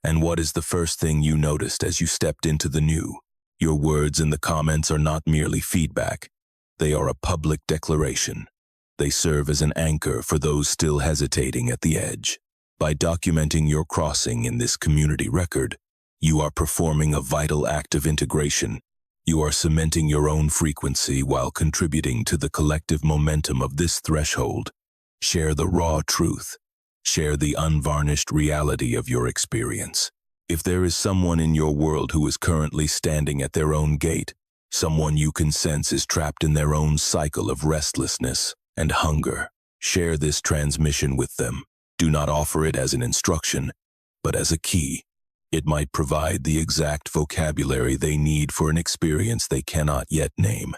And what is the first thing you noticed as you stepped into the new? Your words in the comments are not merely feedback. They are a public declaration. They serve as an anchor for those still hesitating at the edge. By documenting your crossing in this community record, you are performing a vital act of integration. You are cementing your own frequency while contributing to the collective momentum of this threshold. Share the raw truth. Share the unvarnished reality of your experience. If there is someone in your world who is currently standing at their own gate, someone you can sense is trapped in their own cycle of restlessness and hunger, share this transmission with them. Do not offer it as an instruction, but as a key. It might provide the exact vocabulary they need for an experience they cannot yet name.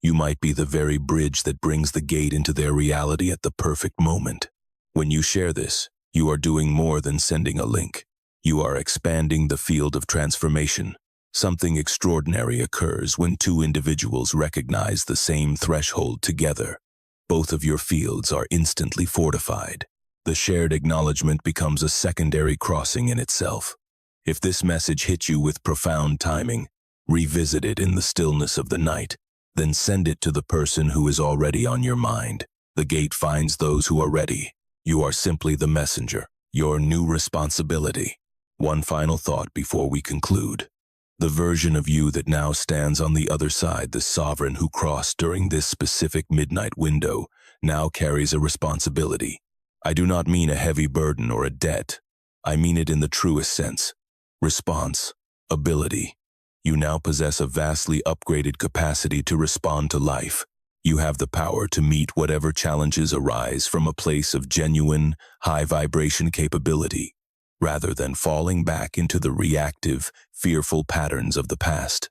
You might be the very bridge that brings the gate into their reality at the perfect moment. When you share this, you are doing more than sending a link. You are expanding the field of transformation. Something extraordinary occurs when two individuals recognize the same threshold together. Both of your fields are instantly fortified. The shared acknowledgement becomes a secondary crossing in itself. If this message hit you with profound timing, revisit it in the stillness of the night, then send it to the person who is already on your mind. The gate finds those who are ready. You are simply the messenger, your new responsibility. One final thought before we conclude. The version of you that now stands on the other side, the sovereign who crossed during this specific midnight window, now carries a responsibility. I do not mean a heavy burden or a debt. I mean it in the truest sense. Response, ability. You now possess a vastly upgraded capacity to respond to life. You have the power to meet whatever challenges arise from a place of genuine, high-vibration capability, rather than falling back into the reactive, fearful patterns of the past.